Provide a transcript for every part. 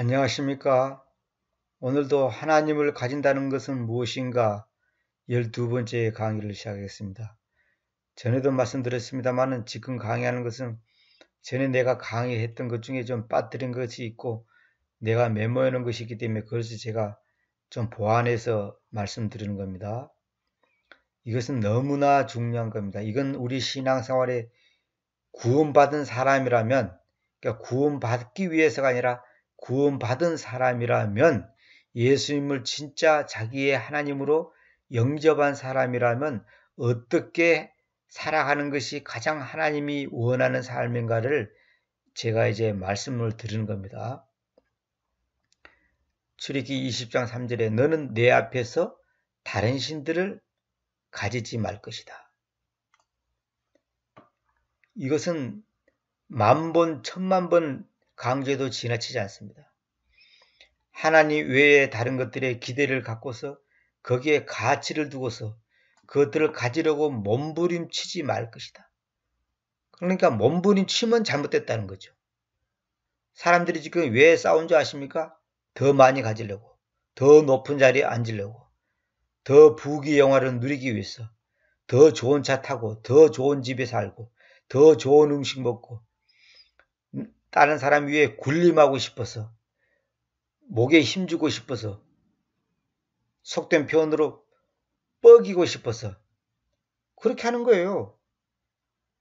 안녕하십니까? 오늘도 하나님을 가진다는 것은 무엇인가 12번째 강의를 시작하겠습니다. 전에도 말씀드렸습니다만은 지금 강의하는 것은 전에 내가 강의했던 것 중에 좀 빠뜨린 것이 있고 내가 메모해 놓은 것이 있기 때문에 그것을 제가 좀 보완해서 말씀드리는 겁니다. 이것은 너무나 중요한 겁니다. 이건 우리 신앙생활에 구원받은 사람이라면, 그러니까 구원받기 위해서가 아니라 구원받은 사람이라면, 예수님을 진짜 자기의 하나님으로 영접한 사람이라면 어떻게 살아가는 것이 가장 하나님이 원하는 삶인가를 제가 이제 말씀을 드리는 겁니다. 출애굽기 20장 3절에 너는 내 앞에서 다른 신들을 가지지 말 것이다. 이것은 만번, 천만번 강조해도 지나치지 않습니다. 하나님 외에 다른 것들에 기대를 갖고서 거기에 가치를 두고서 그것들을 가지려고 몸부림치지 말 것이다. 그러니까 몸부림치면 잘못됐다는 거죠. 사람들이 지금 왜 싸운 줄 아십니까? 더 많이 가지려고, 더 높은 자리에 앉으려고, 더 부귀영화를 누리기 위해서, 더 좋은 차 타고, 더 좋은 집에 살고, 더 좋은 음식 먹고, 다른 사람 위에 군림하고 싶어서, 목에 힘주고 싶어서, 속된 표현으로 뻐기고 싶어서 그렇게 하는 거예요.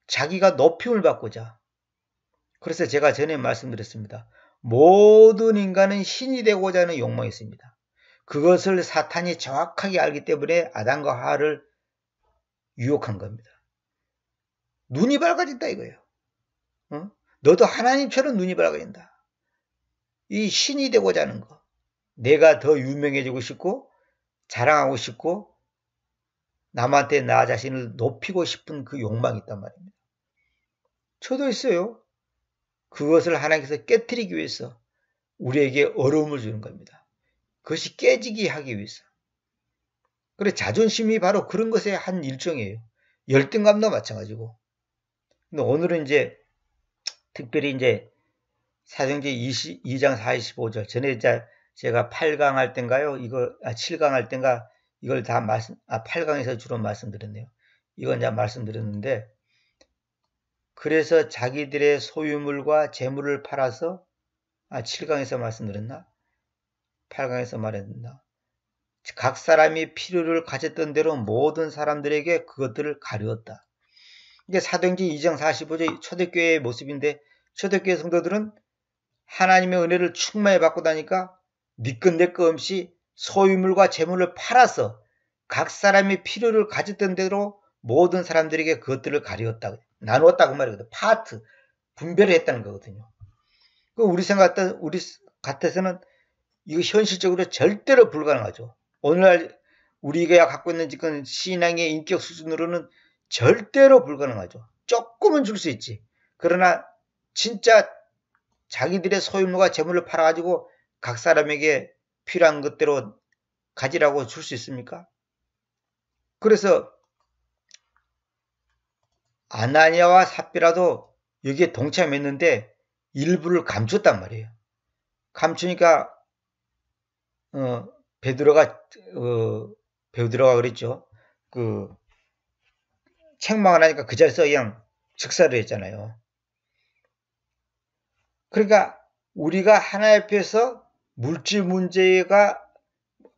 자기가 높임을 받고자. 그래서 제가 전에 말씀드렸습니다. 모든 인간은 신이 되고자 하는 욕망이 있습니다. 그것을 사탄이 정확하게 알기 때문에 아담과 하와를 유혹한 겁니다. 눈이 밝아진다 이거예요. 너도 하나님처럼 눈이 밝아진다. 이 신이 되고자 하는 거. 내가 더 유명해지고 싶고 자랑하고 싶고 남한테 나 자신을 높이고 싶은 그 욕망이 있단 말입니다. 저도 있어요. 그것을 하나님께서 깨트리기 위해서 우리에게 어려움을 주는 겁니다. 그것이 깨지게 하기 위해서. 그래 자존심이 바로 그런 것의 한 일종이에요. 열등감도 마찬가지고. 근데 오늘은 이제 특별히 이제 사도행전 22장 45절 전에 제가 8강 할 땐가요? 7강 할 땐가 이걸 다 8강에서 주로 말씀드렸네요. 이건 이제 말씀드렸는데 그래서 자기들의 소유물과 재물을 팔아서 7강에서 말씀드렸나? 8강에서 말했나? 각 사람이 필요를 가졌던 대로 모든 사람들에게 그것들을 가르었다. 이게 사도행전 2장 45절 초대교회의 모습인데 초대교회 성도들은 하나님의 은혜를 충만히 받고 나니까 니끈내꺼 없이 소유물과 재물을 팔아서 각 사람이 필요를 가졌던 대로 모든 사람들에게 그것들을 가르었다. 나누었다 그 말이거든. 파트, 분별을 했다는 거거든요. 우리 같아서는 이거 현실적으로 절대로 불가능하죠. 오늘날 우리가 갖고 있는 지금 신앙의 인격 수준으로는 절대로 불가능하죠. 조금은 줄 수 있지. 그러나 진짜 자기들의 소유물과 재물을 팔아가지고 각 사람에게 필요한 것대로 가지라고 줄 수 있습니까? 그래서 아나니아와 삽비라도 여기에 동참했는데 일부를 감췄단 말이에요. 감추니까 베드로가 그랬죠. 책망을 하니까 그 자리에서 그냥 즉사를 했잖아요. 그러니까 우리가 하나님 앞에서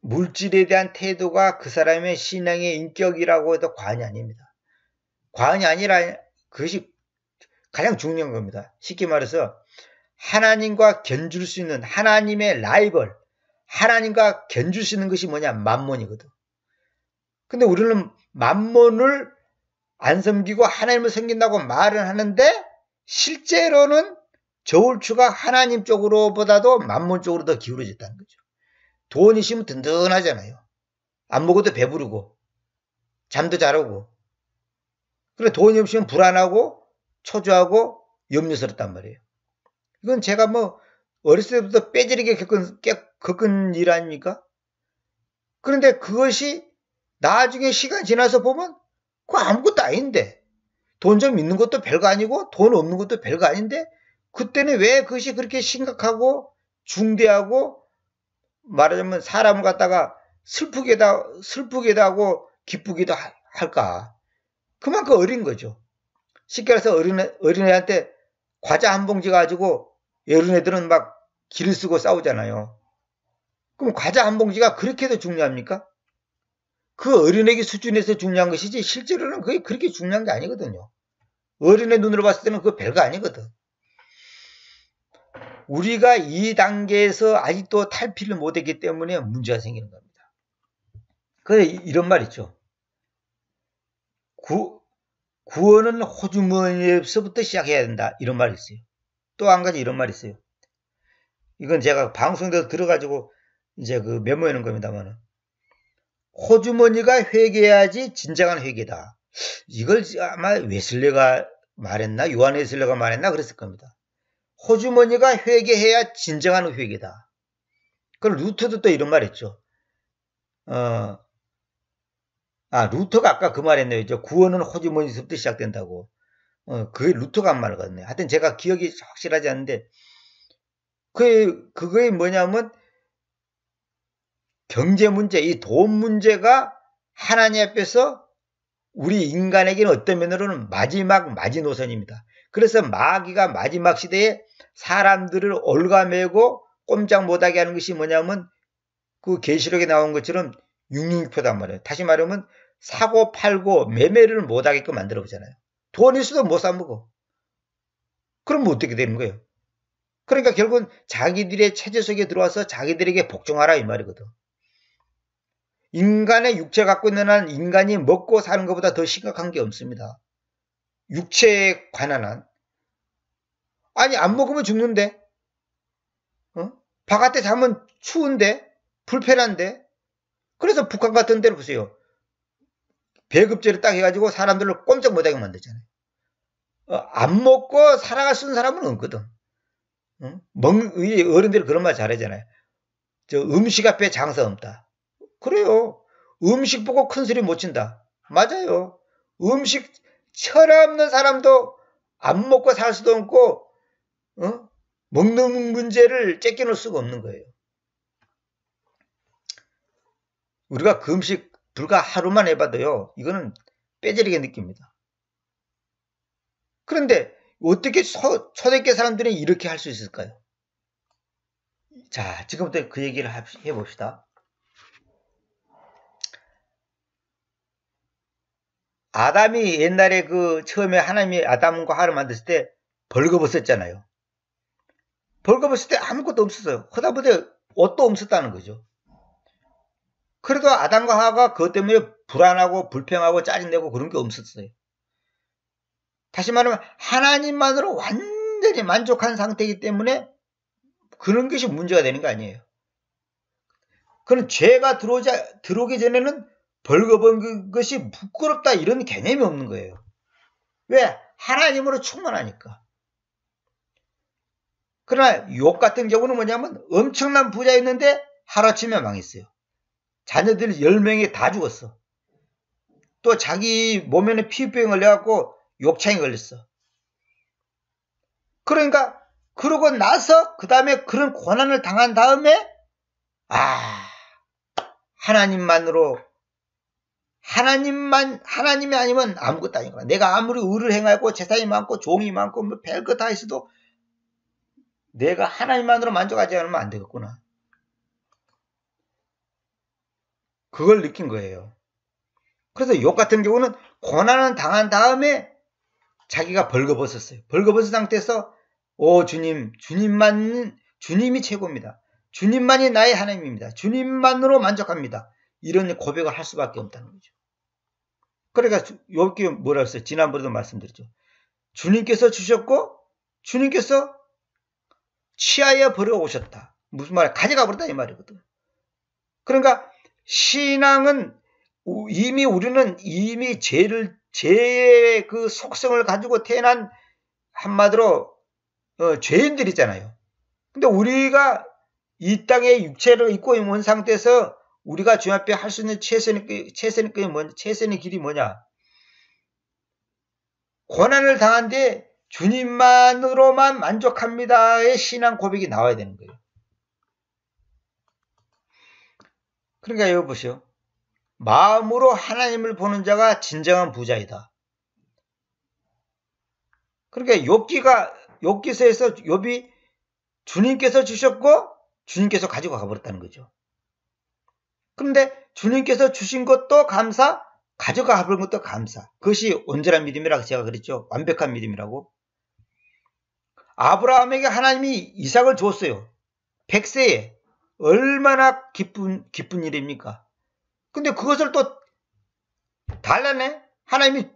물질에 대한 태도가 그 사람의 신앙의 인격이라고 해도 과언이 아닙니다. 과언이 아니라 그것이 가장 중요한 겁니다. 쉽게 말해서 하나님과 견줄 수 있는 하나님의 라이벌, 하나님과 견줄 수 있는 것이 뭐냐? 만몬이거든. 근데 우리는 만몬을 안 섬기고 하나님을 섬긴다고 말은 하는데 실제로는 저울추가 하나님 쪽으로보다도 만몬 쪽으로 더 기울어졌다는 거죠. 돈 있으면 든든하잖아요. 안 먹어도 배부르고 잠도 잘 오고. 그래 돈이 없으면 불안하고 초조하고 염려스럽단 말이에요. 이건 제가 어렸을 때부터 빼지르게 겪은 일 아닙니까? 그런데 그것이 나중에 시간 지나서 보면 그거 아무것도 아닌데 돈 좀 있는 것도 별거 아니고 돈 없는 것도 별거 아닌데 그때는 왜 그것이 그렇게 심각하고 중대하고 말하자면 사람을 갖다가 슬프게도 하고 기쁘기도 할까? 그만큼 어린 거죠. 쉽게 말해서 어린애한테 과자 한 봉지 가지고 어린애들은 막 기를 쓰고 싸우잖아요. 그럼 과자 한 봉지가 그렇게도 중요합니까? 그 어린애기 수준에서 중요한 것이지 실제로는 그게 그렇게 중요한 게 아니거든요. 어린애 눈으로 봤을 때는 그거 별거 아니거든. 우리가 이 단계에서 아직도 탈피를 못했기 때문에 문제가 생기는 겁니다. 그래서 이런 말 있죠. 구원은 호주머니에서부터 시작해야 된다. 이런 말이 있어요. 또 한 가지 이런 말이 있어요. 이건 제가 방송에서 들어가지고 이제 그 메모해 놓은 겁니다만, 호주머니가 회개해야지 진정한 회개다. 이걸 아마 웨슬레가 말했나? 요한 웨슬레가 말했나? 그랬을 겁니다. 호주머니가 회개해야 진정한 회개다. 그럼 루터도 또 이런 말 했죠. 루터가 아까 그 말 했네요. 구원은 호주머니에서부터 시작된다고. 그게 루터가 한 말 같네요. 하여튼 제가 기억이 확실하지 않는데, 그게 뭐냐면, 경제 문제, 이 돈 문제가 하나님 앞에서 우리 인간에게는 어떤 면으로는 마지막 마지노선입니다. 그래서 마귀가 마지막 시대에 사람들을 올가매고 꼼짝 못하게 하는 것이 뭐냐면 그 계시록에 나온 것처럼 666표단 말이에요. 다시 말하면 사고 팔고 매매를 못하게끔 만들어 보잖아요. 돈 있어도 못 사먹어. 그럼 어떻게 되는 거예요? 그러니까 결국은 자기들의 체제 속에 들어와서 자기들에게 복종하라 이 말이거든. 인간의 육체 갖고 있는 한 인간이 먹고 사는 것보다 더 심각한 게 없습니다. 육체에 관한 한. 아니 안 먹으면 죽는데, 바깥에 자면 추운데, 불편한데. 그래서 북한 같은 데로 보세요. 배급제를 딱 해가지고 사람들을 꼼짝 못하게 만들잖아요. 안 먹고 살아갈 수 있는 사람은 없거든. 어른들이 그런 말 잘하잖아요. 음식 앞에 장사 없다. 그래요. 음식 보고 큰 소리 못 친다. 맞아요. 음식 철없는 사람도 안 먹고 살 수도 없고 먹는 문제를 째껴놓을 수가 없는 거예요. 우리가 그 음식 불과 하루만 해봐도요. 이거는 빼지르게 느낍니다. 그런데 어떻게 초대교 사람들이 이렇게 할 수 있을까요? 자, 지금부터 그 얘기를 해봅시다. 아담이 옛날에 처음에 하나님이 아담과 하와를 만드실 때 벌거벗었잖아요. 벌거벗을 때 아무것도 없었어요. 허다부대 옷도 없었다는 거죠. 그래도 아담과 하와가 그것 때문에 불안하고 불평하고 짜증내고 그런 게 없었어요. 다시 말하면 하나님만으로 완전히 만족한 상태이기 때문에 그런 것이 문제가 되는 거 아니에요. 그럼 죄가 들어오기 전에는 벌거벗은 것이 부끄럽다 이런 개념이 없는 거예요. 왜? 하나님으로 충만하니까. 그러나 욥 같은 경우는 뭐냐면 엄청난 부자였는데 하루아침에 망했어요. 자녀들 10명이 다 죽었어. 또 자기 몸에는 피부병이 걸려갖고 욕창이 걸렸어. 그러니까 그러고 나서 그 다음에 그런 고난을 당한 다음에 하나님이 아니면 아무것도 아니구나. 내가 아무리 의를 행하고 재산이 많고 종이 많고 뭐 별거 다 있어도 내가 하나님만으로 만족하지 않으면 안 되겠구나. 그걸 느낀 거예요. 그래서 욥 같은 경우는 고난을 당한 다음에 자기가 벌거벗었어요. 벌거벗은 상태에서 주님이 최고입니다. 주님만이 나의 하나님입니다. 주님만으로 만족합니다. 이런 고백을 할 수밖에 없다는 거죠. 그러니까 욥기 뭐라 했어요? 지난번에도 말씀드렸죠. 주님께서 주셨고 주님께서 취하여 버려오셨다. 무슨 말이야? 가져가 버렸다 이 말이거든. 그러니까 신앙은 우리는 이미 죄의 그 속성을 가지고 태어난 한마디로 죄인들이잖아요. 근데 우리가 이 땅에 육체를 입고 있는 상태에서 우리가 주님 앞에 할 수 있는 최선의 길이 뭐냐? 고난을 당한데 주님만으로만 만족합니다의 신앙 고백이 나와야 되는 거예요. 그러니까 여기 보시오. 마음으로 하나님을 보는 자가 진정한 부자이다. 그러니까 욥기서에서 욥이 주님께서 주셨고 주님께서 가지고 가버렸다는 거죠. 그런데 주님께서 주신 것도 감사, 가져가 버린 것도 감사. 그것이 온전한 믿음이라고 제가 그랬죠. 완벽한 믿음이라고. 아브라함에게 하나님이 이삭을 줬어요. 100세에. 얼마나 기쁜 일입니까? 근데 그것을 또 달라내? 하나님이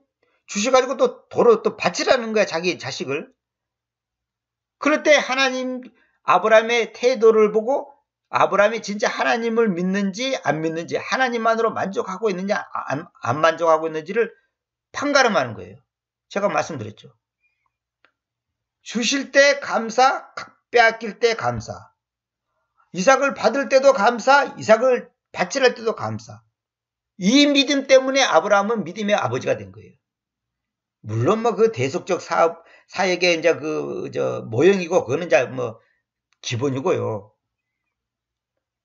주셔가지고 또 도로 또 바치라는 거야, 자기 자식을. 그럴 때 하나님, 아브라함의 태도를 보고 아브라함이 진짜 하나님을 믿는지 안 믿는지, 하나님만으로 만족하고 있는지 안 만족하고 있는지를 판가름하는 거예요. 제가 말씀드렸죠. 주실 때 감사, 빼앗길 때 감사. 이삭을 받을 때도 감사, 이삭을 바치랄 때도 감사. 이 믿음 때문에 아브라함은 믿음의 아버지가 된 거예요. 물론 뭐 그 대속적 사역의 이제 모형이고 그거는 이제 뭐 기본이고요.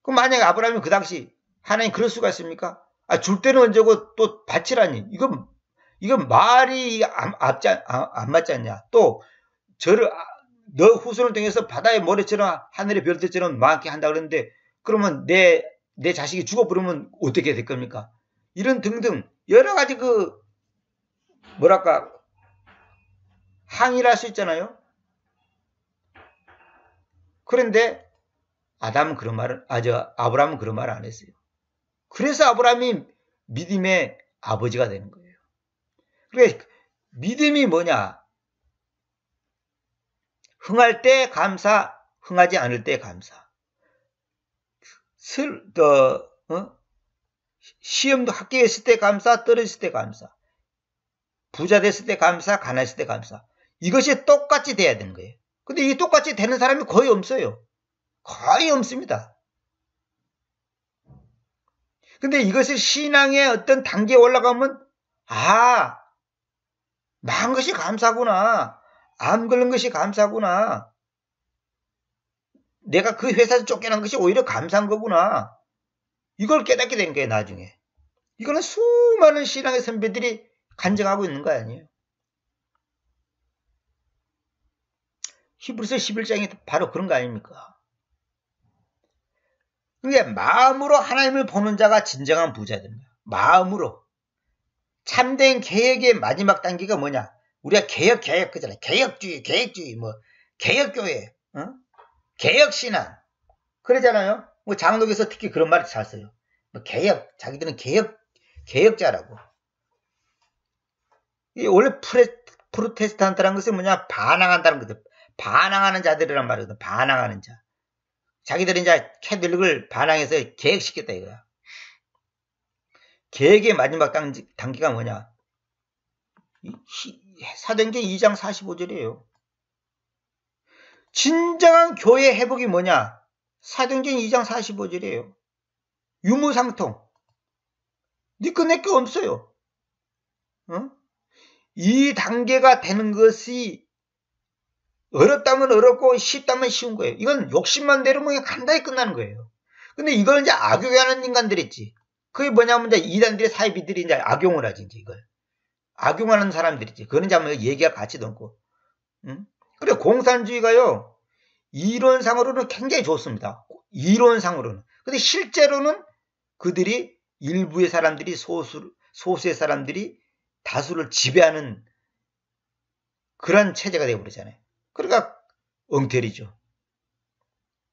그럼 만약에 아브라함이 그 당시 하나님 그럴 수가 있습니까? 줄 때는 언제고 또 바치라니. 이건 말이 안 맞지 않냐. 또 너 후손을 통해서 바다의 모래처럼 하늘의 별들처럼 많게 한다 그러는데 그러면 내 자식이 죽어버리면 어떻게 될 겁니까? 이런 등등 여러 가지 항의를 할 수 있잖아요. 그런데 아브라함은 그런 말을 안 했어요. 그래서 아브라함이 믿음의 아버지가 되는 거예요. 그러니까 믿음이 뭐냐? 흥할 때 감사, 흥하지 않을 때 감사. 시험도 합격했을 때 감사, 떨어졌을 때 감사. 부자 됐을 때 감사, 가난했을 때 감사. 이것이 똑같이 돼야 되는 거예요. 근데 이 똑같이 되는 사람이 거의 없어요. 거의 없습니다. 근데 이것을 신앙의 어떤 단계에 올라가면 망한 것이 감사구나. 암 걸린 것이 감사구나. 내가 그 회사에서 쫓겨난 것이 오히려 감사한 거구나. 이걸 깨닫게 된 거예요, 나중에. 이거는 수많은 신앙의 선배들이 간증하고 있는 거 아니에요. 히브리서 11장이 바로 그런 거 아닙니까? 그러니까 마음으로 하나님을 보는 자가 진정한 부자입니다. 마음으로. 참된 개혁의 마지막 단계가 뭐냐? 우리가 개혁 그잖아요. 개혁주의, 개혁교회, 개혁신앙. 그러잖아요. 뭐 장로교에서 특히 그런 말을 잘 써요. 뭐 자기들은 개혁자라고. 이 원래 프로테스탄트라는 것은 뭐냐? 반항한다는 거죠. 반항하는 자들이란 말이거든. 반항하는 자. 자기들이 이제 캐톨릭을 반항해서 개혁시켰다 이거야. 개혁의 마지막 단계가 뭐냐? 사도행전 2장 45절이에요. 진정한 교회 회복이 뭐냐? 사도행전 2장 45절이에요. 유무상통. 네 거 내 거 없어요. 이 단계가 되는 것이 어렵다면 어렵고 쉽다면 쉬운 거예요. 이건 욕심만 내려면 그냥 간단히 끝나는 거예요. 근데 이걸 이제 악용하는 인간들이 있지. 그게 뭐냐면 이제 이단들의 사이비들이 이제 악용을 하지, 이제 이걸. 악용하는 사람들이지. 그거는 이제 뭐 얘기할 가치도 없고. 그래, 공산주의가요, 이론상으로는 굉장히 좋습니다. 이론상으로는. 근데 실제로는 그들이 일부의 사람들이 소수의 사람들이 다수를 지배하는 그런 체제가 되어버리잖아요. 그러니까 엉터리죠.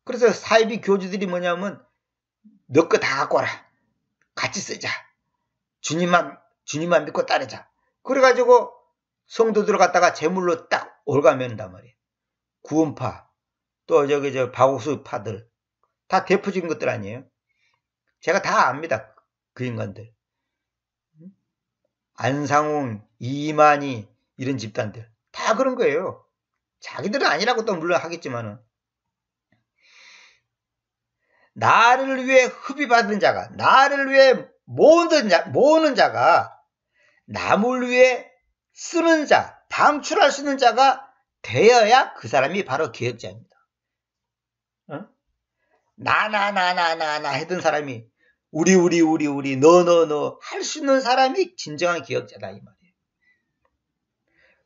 그래서 사이비 교주들이 뭐냐면 너 거 다 갖고 와라. 같이 쓰자. 주님만 믿고 따르자. 그래가지고 성도들 갖다가 제물로 딱 올가맨단 말이에요. 구원파, 또 바오수파들 다 대표적인 것들 아니에요? 제가 다 압니다. 그 인간들. 안상홍, 이만희 이런 집단들 다 그런 거예요. 자기들은 아니라고 또 물론 하겠지만은 나를 위해 흡입받은 자가, 나를 위해 모으는 자가, 남을 위해 쓰는 자, 방출할 수 있는 자가 되어야 그 사람이 바로 개혁자입니다. 나나 하던 사람이 우리, 너 할 수 있는 사람이 진정한 기억자다 이 말이에요.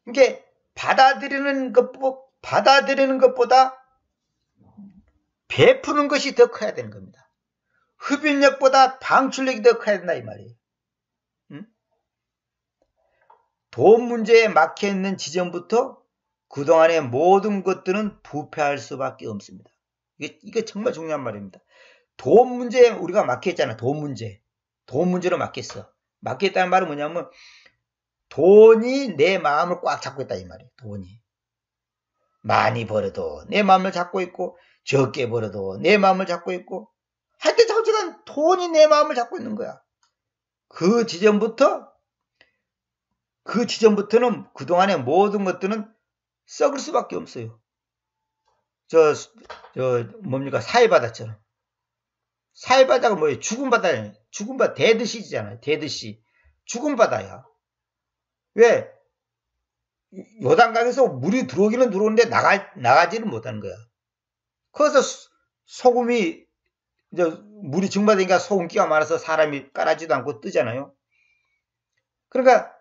이게 받아들이는 것보다 베푸는 것이 더 커야 되는 겁니다. 흡인력보다 방출력이 더 커야 된다 이 말이에요. 응? 돈 문제에 막혀 있는 지점부터 그동안의 모든 것들은 부패할 수밖에 없습니다. 이게 정말 중요한 말입니다. 돈 문제에 우리가 막혀있잖아. 돈 문제로 막혔어. 막혀있다는 말은 뭐냐면 돈이 내 마음을 꽉 잡고 있다 이 말이에요. 돈이 많이 벌어도 내 마음을 잡고 있고 적게 벌어도 내 마음을 잡고 있고 하여튼 자꾸지간 돈이 내 마음을 잡고 있는 거야. 그 지점부터는 그동안의 모든 것들은 썩을 수밖에 없어요. 뭡니까? 사회바다처럼. 사회바다가 뭐예요? 죽은 바다예요. 죽은 바다, 데드시잖아요. 데드시. 죽은 바다야. 왜? 요단강에서 물이 들어오기는 들어오는데 나가지는 못하는 거야. 그래서 소금이, 이제 물이 증발되니까 소금기가 많아서 사람이 깔아지도 않고 뜨잖아요. 그러니까,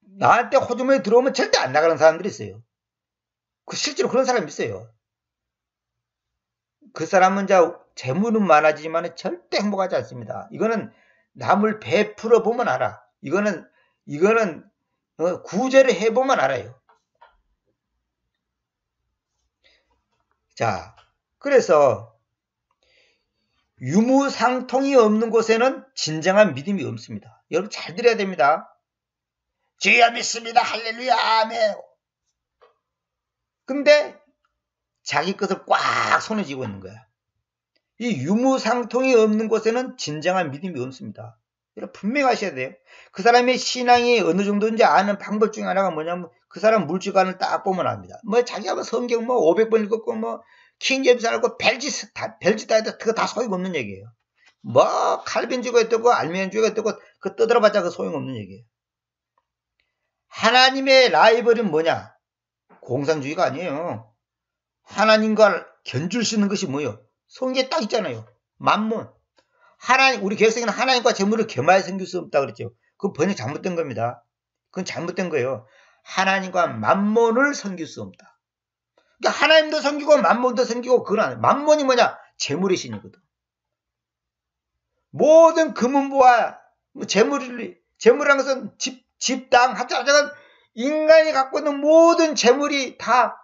나한테 호주머니 들어오면 절대 안 나가는 사람들이 있어요. 실제로 그런 사람이 있어요. 그 사람은 재물은 많아지지만 절대 행복하지 않습니다. 이거는 남을 베풀어 보면 알아. 이거는 구제를 해보면 알아요. 자, 그래서 유무상통이 없는 곳에는 진정한 믿음이 없습니다. 여러분 잘 들어야 됩니다. 주여 믿습니다. 할렐루야 아멘. 근데 자기 것을 꽉 손에 쥐고 있는 거야. 이 유무상통이 없는 곳에는 진정한 믿음이 없습니다. 여러분 분명히 하셔야 돼요. 그 사람의 신앙이 어느 정도인지 아는 방법 중에 하나가 뭐냐면 그 사람 물질관을 딱 보면 압니다. 자기가 성경 500번 읽었고 킹제임스 알고 벨짓 다 해도 그거 다 소용없는 얘기예요. 칼빈주의가 있다고 알미니안주의가 있다고 그거 떠들어봤자 그 소용없는 얘기예요. 하나님의 라이벌은 뭐냐? 공산주의가 아니에요. 하나님과 견줄 수 있는 것이 뭐예요? 성경에 딱 있잖아요. 만몬. 우리 개혁성에는 하나님과 재물을 겸하여 섬길 수 없다 그랬죠. 그건 번역 잘못된 겁니다. 그건 잘못된 거예요. 하나님과 만몬을 섬길 수 없다. 그러니까 하나님도 섬기고 만몬도 섬기고 그건 아니에요. 만몬이 뭐냐? 재물의 신이거든. 모든 금은보화 재물이라는 것은 집, 땅, 하여튼 인간이 갖고 있는 모든 재물이 다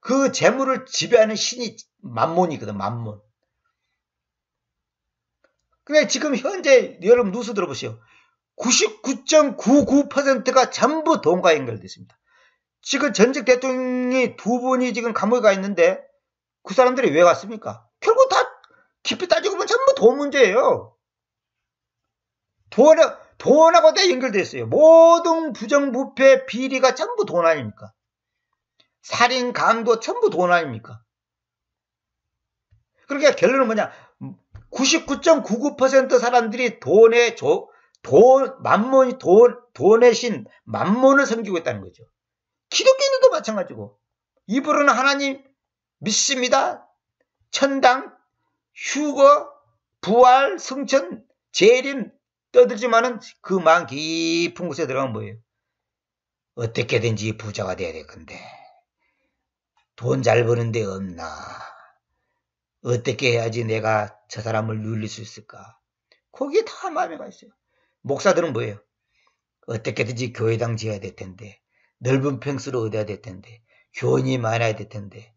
그 재물을 지배하는 신이 만몬이거든. 만몬. 근데 지금 현재 여러분 뉴스 들어보세요. 99.99%가 전부 돈과 연결되어 있습니다. 지금 전직 대통령이 2분이 지금 감옥에 가 있는데 그 사람들이 왜 갔습니까? 결국 다 깊이 따지고 보면 전부 돈 문제예요. 돈하고 다 연결되어 있어요. 모든 부정부패 비리가 전부 돈 아닙니까? 살인, 강도 전부 돈 아닙니까? 그러니까 결론은 뭐냐? 99.99% 사람들이 돈의 신, 만몬을 섬기고 있다는 거죠. 기독교인들도 마찬가지고. 입으로는 하나님 믿습니다. 천당, 휴거, 부활, 승천, 재림 떠들지만은 그 마음 깊은 곳에 들어가면 뭐예요? 어떻게든지 부자가 돼야 될 건데. 돈 잘 버는 데 없나? 어떻게 해야지 내가 저 사람을 눌릴 수 있을까? 거기에 다 마음에 가 있어요. 목사들은 뭐예요? 어떻게든지 교회당 지어야 될 텐데, 넓은 평수로 얻어야 될 텐데, 교인이 많아야 될 텐데,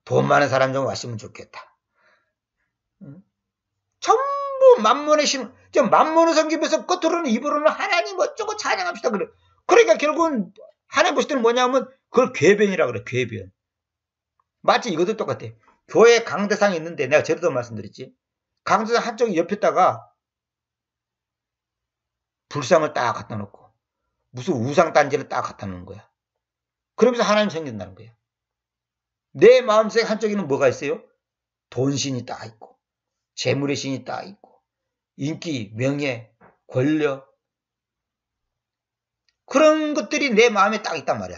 돈 많은 사람 좀 왔으면 좋겠다. 전부 만몬의 신, 만몬을 섬기면서 끝으로는 입으로는 하나님 어쩌고 찬양합시다 그래. 그러니까 결국은 하나님 보실 때는 뭐냐면 그걸 궤변이라 그래. 궤변. 마치 이것도 똑같아. 교회 강대상이 있는데 내가 제대로 말씀드렸지. 강대상 한쪽 옆에다가 불상을 딱 갖다 놓고 무슨 우상단지를 딱 갖다 놓는 거야. 그러면서 하나님 섬긴다는 거야. 내 마음속 한쪽에는 뭐가 있어요? 돈신이 딱 있고 재물의 신이 딱 있고 인기, 명예, 권력 그런 것들이 내 마음에 딱 있단 말이야.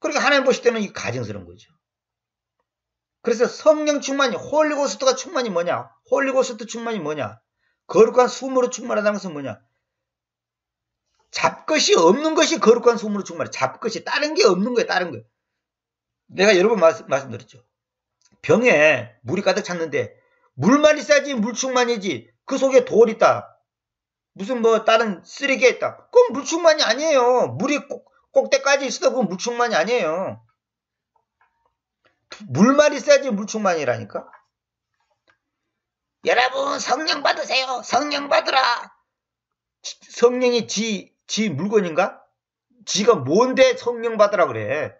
그러니까 하나님 보실 때는 이 가증스러운 거죠. 그래서 성령 충만이, 홀리고스트가 충만이 뭐냐? 홀리고스트 충만이 뭐냐? 거룩한 숨으로 충만하다는 것은 뭐냐? 잡것이 없는 것이 거룩한 숨으로 충만해. 잡것이 다른 게 없는 거예요. 다른 거. 내가 여러 번 말씀드렸죠. 병에 물이 가득 찼는데 물만 있어야지 물 충만이지. 그 속에 돌 있다. 무슨 뭐 다른 쓰레기가 있다. 그건 물 충만이 아니에요. 물이 꼭대까지 있어도 그건 물 충만이 아니에요. 물만 있어야지 물 충만이라니까. 여러분 성령 받으세요. 성령 받으라. 성령이 지 물건인가? 지가 뭔데 성령 받으라 그래.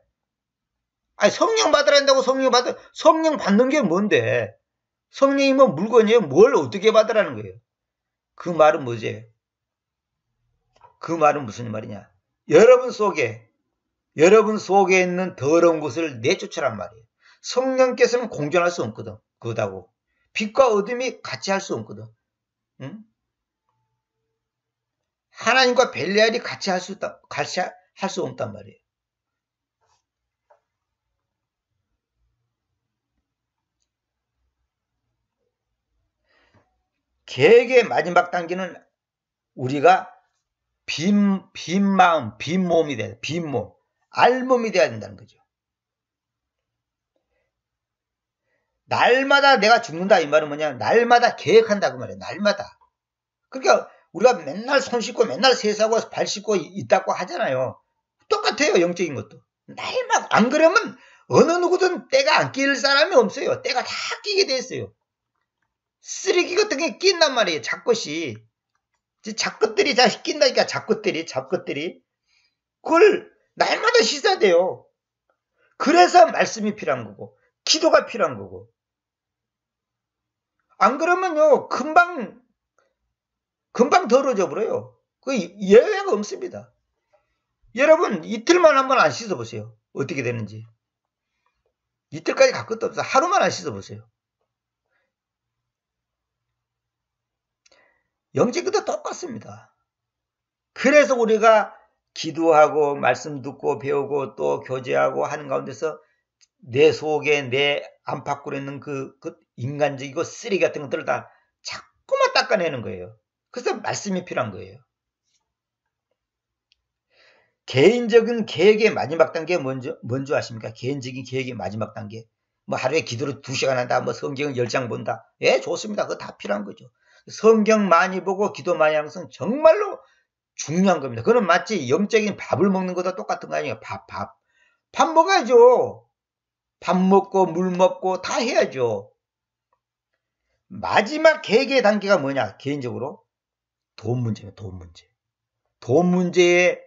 아니 성령 받으라 한다고 성령 받는 게 뭔데? 성령이 뭐 물건이에요? 뭘 어떻게 받으라는 거예요? 그 말은 뭐지? 그 말은 무슨 말이냐? 여러분 속에 있는 더러운 것을 내쫓으란 말이에요. 성령께서는 공존할 수 없거든. 그거다고. 빛과 어둠이 같이 할 수 없거든. 응? 하나님과 벨리알이 같이 할 수 없단 말이에요. 계획의 마지막 단계는 우리가 빈 마음, 빈 몸이 돼야 돼. 빈 몸. 알몸이 돼야 된다는 거죠. 날마다 내가 죽는다 이 말은 뭐냐? 날마다 계획한다 그 말이에요. 날마다. 그러니까 우리가 맨날 손 씻고 맨날 세수하고 발 씻고 있다고 하잖아요. 똑같아요. 영적인 것도. 날마다. 안 그러면 어느 누구든 때가 안 끼일 사람이 없어요. 때가 다 끼게 돼 있어요. 쓰레기 같은 게 낀단 말이에요. 잡것이. 잡것들이 다 낀다니까. 잡것들이. 그걸 날마다 씻어야 돼요. 그래서 말씀이 필요한 거고 기도가 필요한 거고. 안 그러면요 금방 더러워져 버려요. 그 예외가 없습니다. 여러분 이틀만 한번 안 씻어보세요. 어떻게 되는지. 이틀까지 갈 것도 없어. 하루만 안 씻어보세요. 영적도 똑같습니다. 그래서 우리가 기도하고 말씀 듣고 배우고 또 교제하고 하는 가운데서 내 속에 내 안팎으로 있는 그 인간적이고 쓰레기 같은 것들을 다 자꾸만 닦아내는 거예요. 그래서 말씀이 필요한 거예요. 개인적인 계획의 마지막 단계 뭔지 아십니까? 개인적인 계획의 마지막 단계. 뭐 하루에 기도를 2시간 한다. 뭐 성경을 10장 본다. 예, 좋습니다. 그거 다 필요한 거죠. 성경 많이 보고 기도 많이 하는 것은 정말로 중요한 겁니다. 그건 마치 영적인 밥을 먹는 거다 똑같은 거 아니에요. 밥 먹어야죠. 밥 먹고 물 먹고 다 해야죠. 마지막 계획의 단계가 뭐냐? 개인적으로 돈 문제입니다. 돈 문제에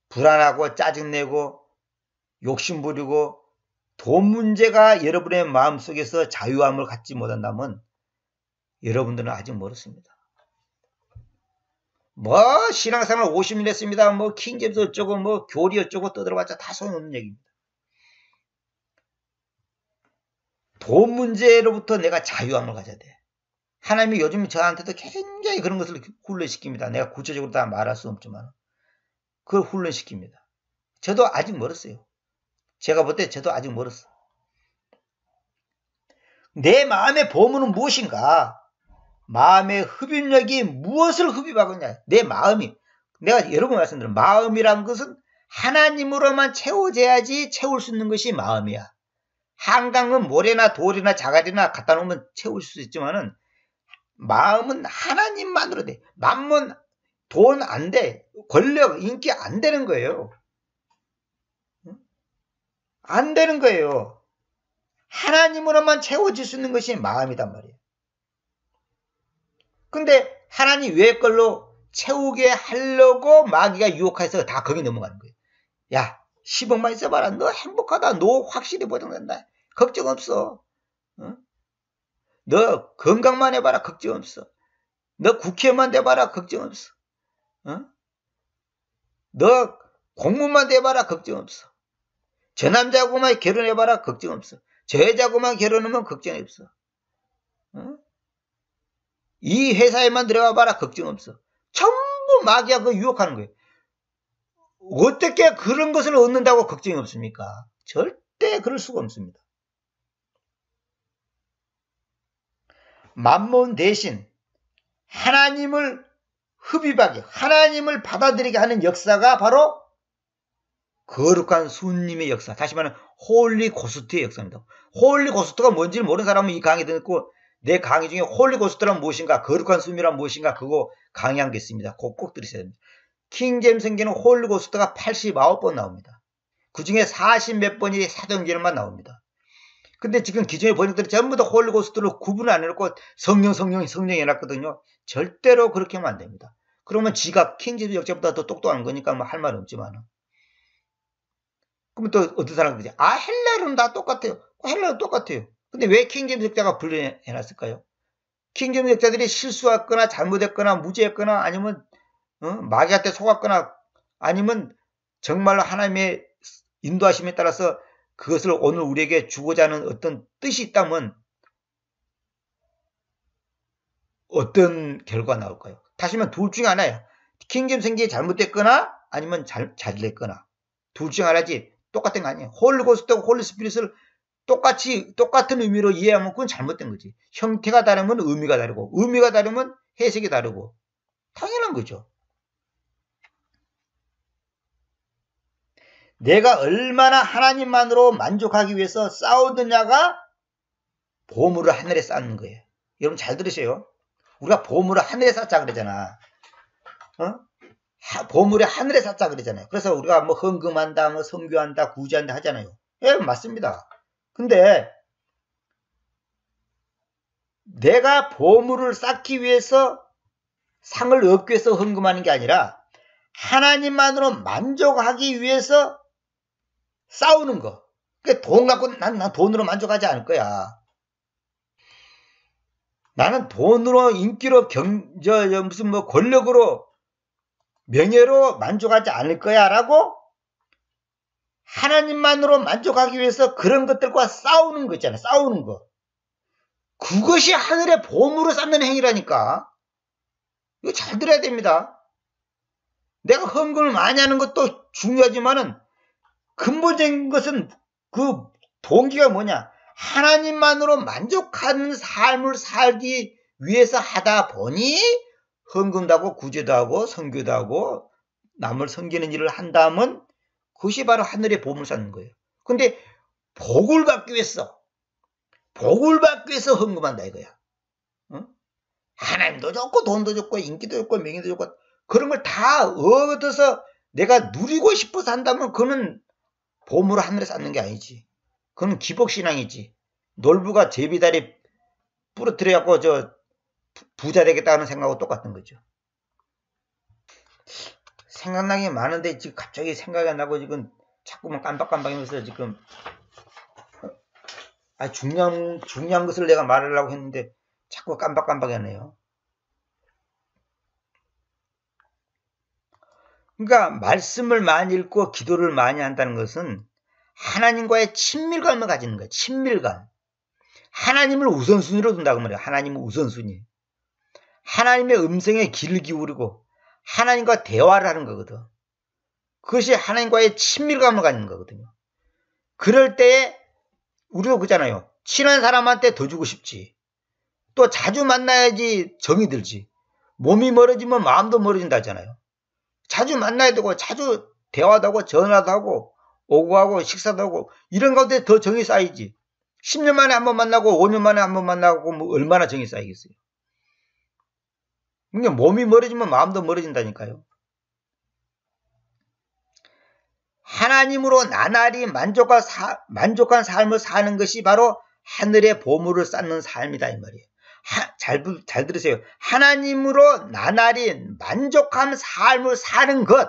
불안하고 짜증내고 욕심부리고 돈 문제가 여러분의 마음속에서 자유함을 갖지 못한다면 여러분들은 아직 멀었습니다. 뭐 신앙생활 50년 했습니다. 뭐 킹제임스 어쩌고 뭐 교리 어쩌고 떠들어봤자 다 소용없는 얘기입니다. 돈 문제로부터 내가 자유함을 가져야 돼. 하나님이 요즘 저한테도 굉장히 그런 것을 훈련시킵니다. 내가 구체적으로 다 말할 수 없지만 그걸 훈련시킵니다. 저도 아직 멀었어요. 제가 볼 때 저도 아직 멀었어. 내 마음의 보물은 무엇인가? 마음의 흡입력이 무엇을 흡입하고 있냐? 내 마음이. 내가 여러 번 말씀드린 마음이란 것은 하나님으로만 채워져야지 채울 수 있는 것이 마음이야. 한강은 모래나 돌이나 자갈이나 갖다 놓으면 채울 수 있지만은 마음은 하나님만으로 돼. 만문, 돈 안 돼. 권력, 인기 안 되는 거예요. 안 되는 거예요. 하나님으로만 채워질 수 있는 것이 마음이단 말이에요. 근데 하나님 외의 걸로 채우게 하려고 마귀가 유혹해서 다 거기 넘어가는 거예요. 야, 10억만 있어봐라. 너 행복하다. 너 확실히 보장된다. 걱정 없어. 어? 너 건강만 해봐라. 걱정 없어. 너 국회의원만 돼봐라. 걱정 없어. 어? 너 공무만 돼봐라. 걱정 없어. 저 남자하고만 결혼해봐라. 걱정 없어. 저 여자하고만 결혼하면 걱정이 없어. 어? 이 회사에만 들어가봐라. 걱정 없어. 전부 마귀가 그 유혹하는 거예요. 어떻게 그런 것을 얻는다고 걱정이 없습니까? 절대 그럴 수가 없습니다. 만몬 대신 하나님을 흡입하게, 하나님을 받아들이게 하는 역사가 바로 거룩한 수님의 역사, 다시 말하면 홀리 고스트의 역사입니다. 홀리 고스트가 뭔지를 모르는 사람은 이 강의 듣고 내 강의 중에 홀리 고스트란 무엇인가, 거룩한 수님이란 무엇인가, 그거 강의한 게 있습니다. 꼭 들으셔야 됩니다. 킹제임스 성경에는 홀리 고스트가 89번 나옵니다. 그 중에 40몇 번이 사도행전에만 나옵니다. 근데 지금 기존의 번역들이 전부 다 홀리 고스트로 구분을 안 해놓고 성령 해놨거든요. 절대로 그렇게 하면 안 됩니다. 그러면 지가 킹제임스 역자보다 더 똑똑한 거니까 뭐 할 말 없지만. 그러면 또 어떤 사람들이 그러지, 헬라어는 다 똑같아요. 헬라어는 똑같아요. 근데 왜 킹제임스 역자가 분류해놨을까요? 킹제임스 역자들이 실수했거나 잘못했거나 무지했거나 아니면 마귀한테 속았거나 아니면 정말로 하나님의 인도하심에 따라서 그것을 오늘 우리에게 주고자 하는 어떤 뜻이 있다면 어떤 결과가 나올까요? 다시 말하면 둘 중에 하나예요. 킹제임스 성경이 잘못됐거나 아니면 잘 됐거나. 둘 중에 하나지 똑같은 거 아니에요. 홀리 고스트하고 홀리 스피릿을 똑같은 의미로 이해하면 그건 잘못된 거지. 형태가 다르면 의미가 다르고, 의미가 다르면 해석이 다르고. 당연한 거죠. 내가 얼마나 하나님만으로 만족하기 위해서 싸우느냐가 보물을 하늘에 쌓는 거예요. 여러분 잘 들으세요. 우리가 보물을 하늘에 쌓자 그러잖아. 보물을 하늘에 쌓자 그러잖아요. 그래서 우리가 뭐 헌금한다, 뭐 선교한다, 구제한다 하잖아요. 예, 맞습니다. 근데 내가 보물을 쌓기 위해서 상을 얻기 위해서 헌금하는 게 아니라 하나님만으로 만족하기 위해서 싸우는 거. 그러니까 돈 갖고 난 돈으로 만족하지 않을 거야. 나는 돈으로, 인기로, 무슨 뭐 권력으로, 명예로 만족하지 않을 거야 라고 하나님만으로 만족하기 위해서 그런 것들과 싸우는 거 있잖아요. 싸우는 거. 그것이 하늘의 보물을 쌓는 행위라니까. 이거 잘 들어야 됩니다. 내가 헌금을 많이 하는 것도 중요하지만은 근본적인 것은 그 동기가 뭐냐? 하나님만으로 만족하는 삶을 살기 위해서 하다 보니 헌금도 하고 구제도 하고 선교도 하고 남을 섬기는 일을 한다면 그것이 바로 하늘의 보물을 쌓는 거예요. 근데 복을 받기 위해서 헌금한다 이거야. 응? 하나님도 좋고 돈도 좋고 인기도 좋고 명예도 좋고 그런 걸 다 얻어서 내가 누리고 싶어서 한다면 그거는 보물을 하늘에 쌓는 게 아니지. 그건 기복신앙이지. 놀부가 제비다리 부러뜨려갖고 부자 되겠다는 생각하고 똑같은 거죠. 생각나는 게 많은데 지금 갑자기 생각이 안 나고 지금 자꾸만 깜빡깜빡하면서 지금 중요한 것을 내가 말하려고 했는데 자꾸 깜빡깜빡하네요. 그러니까 말씀을 많이 읽고 기도를 많이 한다는 것은 하나님과의 친밀감을 가지는 거예요. 친밀감. 하나님을 우선순위로 둔다고 말해요. 하나님을 우선순위. 하나님의 음성에 귀를 기울이고 하나님과 대화를 하는 거거든. 그것이 하나님과의 친밀감을 갖는 거거든요. 그럴 때에 우리도 그러잖아요. 친한 사람한테 더 주고 싶지. 또 자주 만나야지 정이 들지. 몸이 멀어지면 마음도 멀어진다 하잖아요. 자주 만나야 되고 자주 대화도 하고 전화도 하고 오고 가고 식사도 하고 이런 가운데 더 정이 쌓이지. 10년 만에 한 번 만나고 5년 만에 한 번 만나고 뭐 얼마나 정이 쌓이겠어요. 그러니까 몸이 멀어지면 마음도 멀어진다니까요. 하나님으로 나날이 만족한 삶을 사는 것이 바로 하늘의 보물을 쌓는 삶이다 이 말이에요. 잘 들으세요. 하나님으로 나날이 만족한 삶을 사는 것.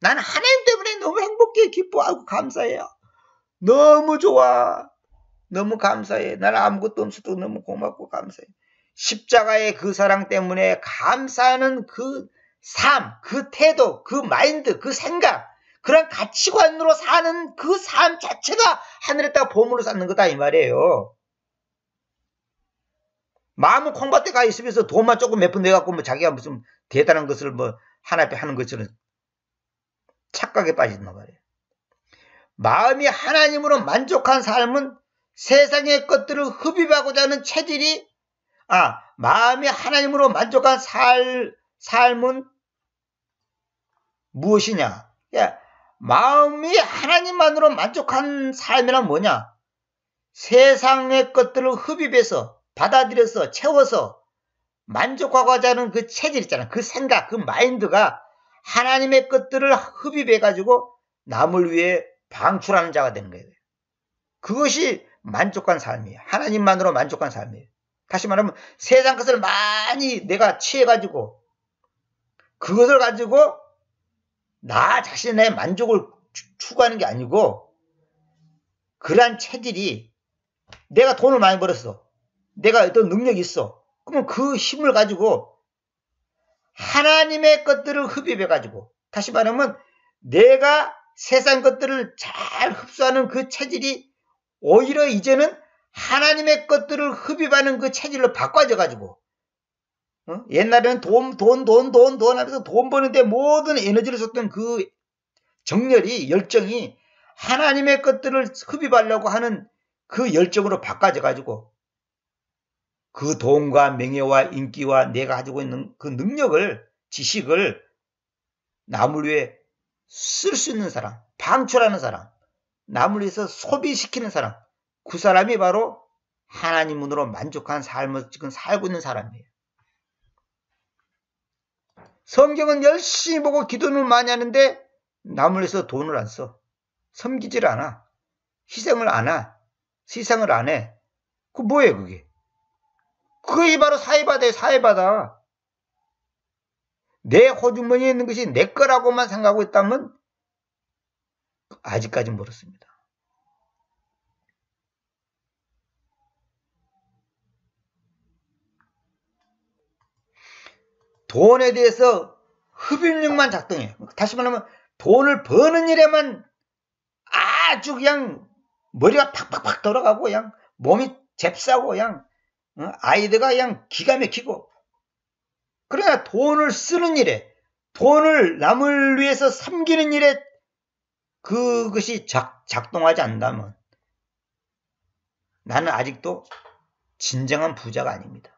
나는 하나님 때문에 너무 행복해, 기뻐하고 감사해요. 너무 좋아. 너무 감사해. 나는 아무것도 없어도 너무 고맙고 감사해. 십자가의 그 사랑 때문에 감사하는 그 삶, 그 태도, 그 마인드, 그 생각, 그런 가치관으로 사는 그 삶 자체가 하늘에다가 보물을 쌓는 거다 이 말이에요. 마음은 콩밭에 가 있으면서 돈만 조금 몇 푼 내갖고 뭐 자기가 무슨 대단한 것을 뭐 하나 앞에 하는 것처럼 착각에 빠진단 말이에요. 마음이 하나님으로 만족한 삶은 세상의 것들을 흡입하고자 하는 체질이 마음이 하나님으로 만족한 삶은 무엇이냐? 마음이 하나님만으로 만족한 삶이란 뭐냐? 세상의 것들을 흡입해서 받아들여서 채워서 만족하고자 하는 그 체질 있잖아. 그 생각, 그 마인드가 하나님의 것들을 흡입해가지고 남을 위해 방출하는 자가 되는 거예요. 그것이 만족한 삶이에요. 하나님만으로 만족한 삶이에요. 다시 말하면 세상 것을 많이 내가 취해가지고 그것을 가지고 나 자신의 만족을 추구하는 게 아니고 그러한 체질이 내가 돈을 많이 벌었어. 내가 어떤 능력이 있어. 그러면 그 힘을 가지고 하나님의 것들을 흡입해가지고 다시 말하면 내가 세상 것들을 잘 흡수하는 그 체질이 오히려 이제는 하나님의 것들을 흡입하는 그 체질로 바꿔져가지고 옛날에는 돈 하면서 돈 버는데 모든 에너지를 썼던 그 정열이 열정이 하나님의 것들을 흡입하려고 하는 그 열정으로 바꿔져가지고 그 돈과 명예와 인기와 내가 가지고 있는 그 능력을 지식을 남을 위해 쓸 수 있는 사람, 방출하는 사람, 남을 위해서 소비시키는 사람, 그 사람이 바로 하나님으로 만족한 삶을 지금 살고 있는 사람이에요. 성경은 열심히 보고 기도를 많이 하는데 남을 위해서 돈을 안 써. 섬기지를 않아. 희생을 안 해. 시상을 안 해. 그 뭐예요 그게? 그게 바로 사회바다예요. 사회바다. 내 호주머니에 있는 것이 내 거라고만 생각하고 있다면 아직까지는 멀었습니다. 돈에 대해서 흡입력만 작동해요. 다시 말하면 돈을 버는 일에만 아주 그냥 머리가 팍팍팍 돌아가고 그냥 몸이 잽싸고 그냥 아이디어가 그냥 기가 막히고 그러나 돈을 쓰는 일에 돈을 남을 위해서 섬기는 일에 그것이 작동하지 않는다면 나는 아직도 진정한 부자가 아닙니다.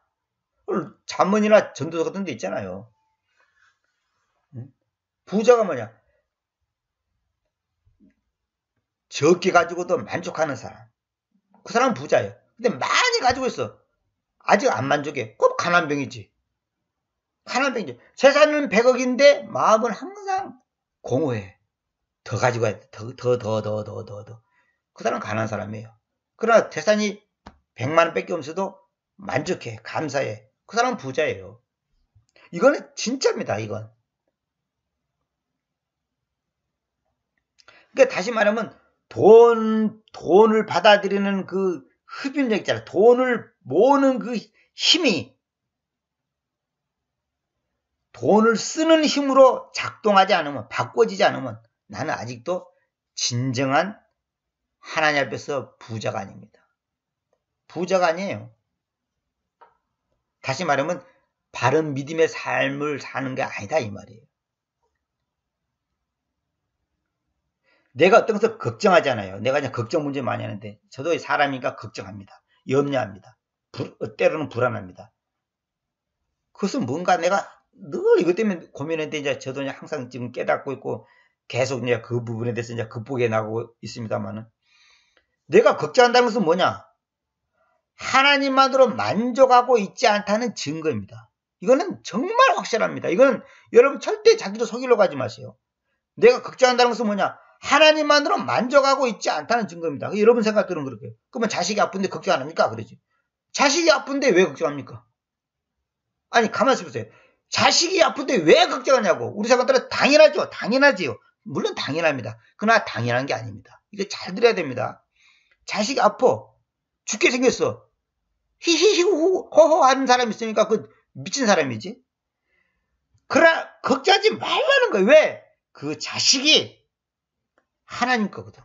잠언이나 전도서 같은 데 있잖아요. 부자가 뭐냐? 적게 가지고도 만족하는 사람. 그 사람은 부자예요. 근데 많이 가지고 있어. 아직 안 만족해. 꼭 가난병이지. 가난병이지. 재산은 100억인데 마음은 항상 공허해. 더 가지고 해야 돼. 더. 그 사람은 가난한 사람이에요. 그러나 재산이 100만 원 밖에 없어도 만족해. 감사해. 그 사람은 부자예요. 이거는 진짜입니다. 이건. 그러니까 다시 말하면 돈을 받아들이는 그 흡입력 있잖아요. 돈을 모으는 그 힘이 돈을 쓰는 힘으로 작동하지 않으면 바꿔지지 않으면 나는 아직도 진정한 하나님 앞에서 부자가 아닙니다. 부자가 아니에요. 다시 말하면 바른 믿음의 삶을 사는 게 아니다 이 말이에요. 내가 어떤 것을 걱정하잖아요. 내가 그냥 걱정 문제 많이 하는데 저도 사람이니까 걱정합니다. 염려합니다. 때로는 불안합니다. 그것은 뭔가 내가 늘 이것 때문에 고민했는데 이제 저도 항상 지금 깨닫고 있고 계속 이제 그 부분에 대해서 이제 극복해 나가고 있습니다만은 내가 걱정한다는 것은 뭐냐? 하나님만으로 만족하고 있지 않다는 증거입니다. 이거는 정말 확실합니다. 이거는 여러분 절대 자기도 속이려고 하지 마세요. 내가 걱정한다는 것은 뭐냐? 하나님만으로 만족하고 있지 않다는 증거입니다. 여러분 생각들은 그렇게. 그러면 자식이 아픈데 걱정 안 합니까? 그러지. 자식이 아픈데 왜 걱정합니까? 아니 가만히 있어보세요. 자식이 아픈데 왜 걱정하냐고. 우리 사람들은 당연하죠. 당연하지요. 물론 당연합니다. 그러나 당연한 게 아닙니다. 이거 잘 들어야 됩니다. 자식이 아파. 죽게 생겼어. 히히히호 호호 하는 사람이 있으니까 그 미친 사람이지. 그러나 걱정하지 말라는 거예요. 왜? 그 자식이 하나님 거거든.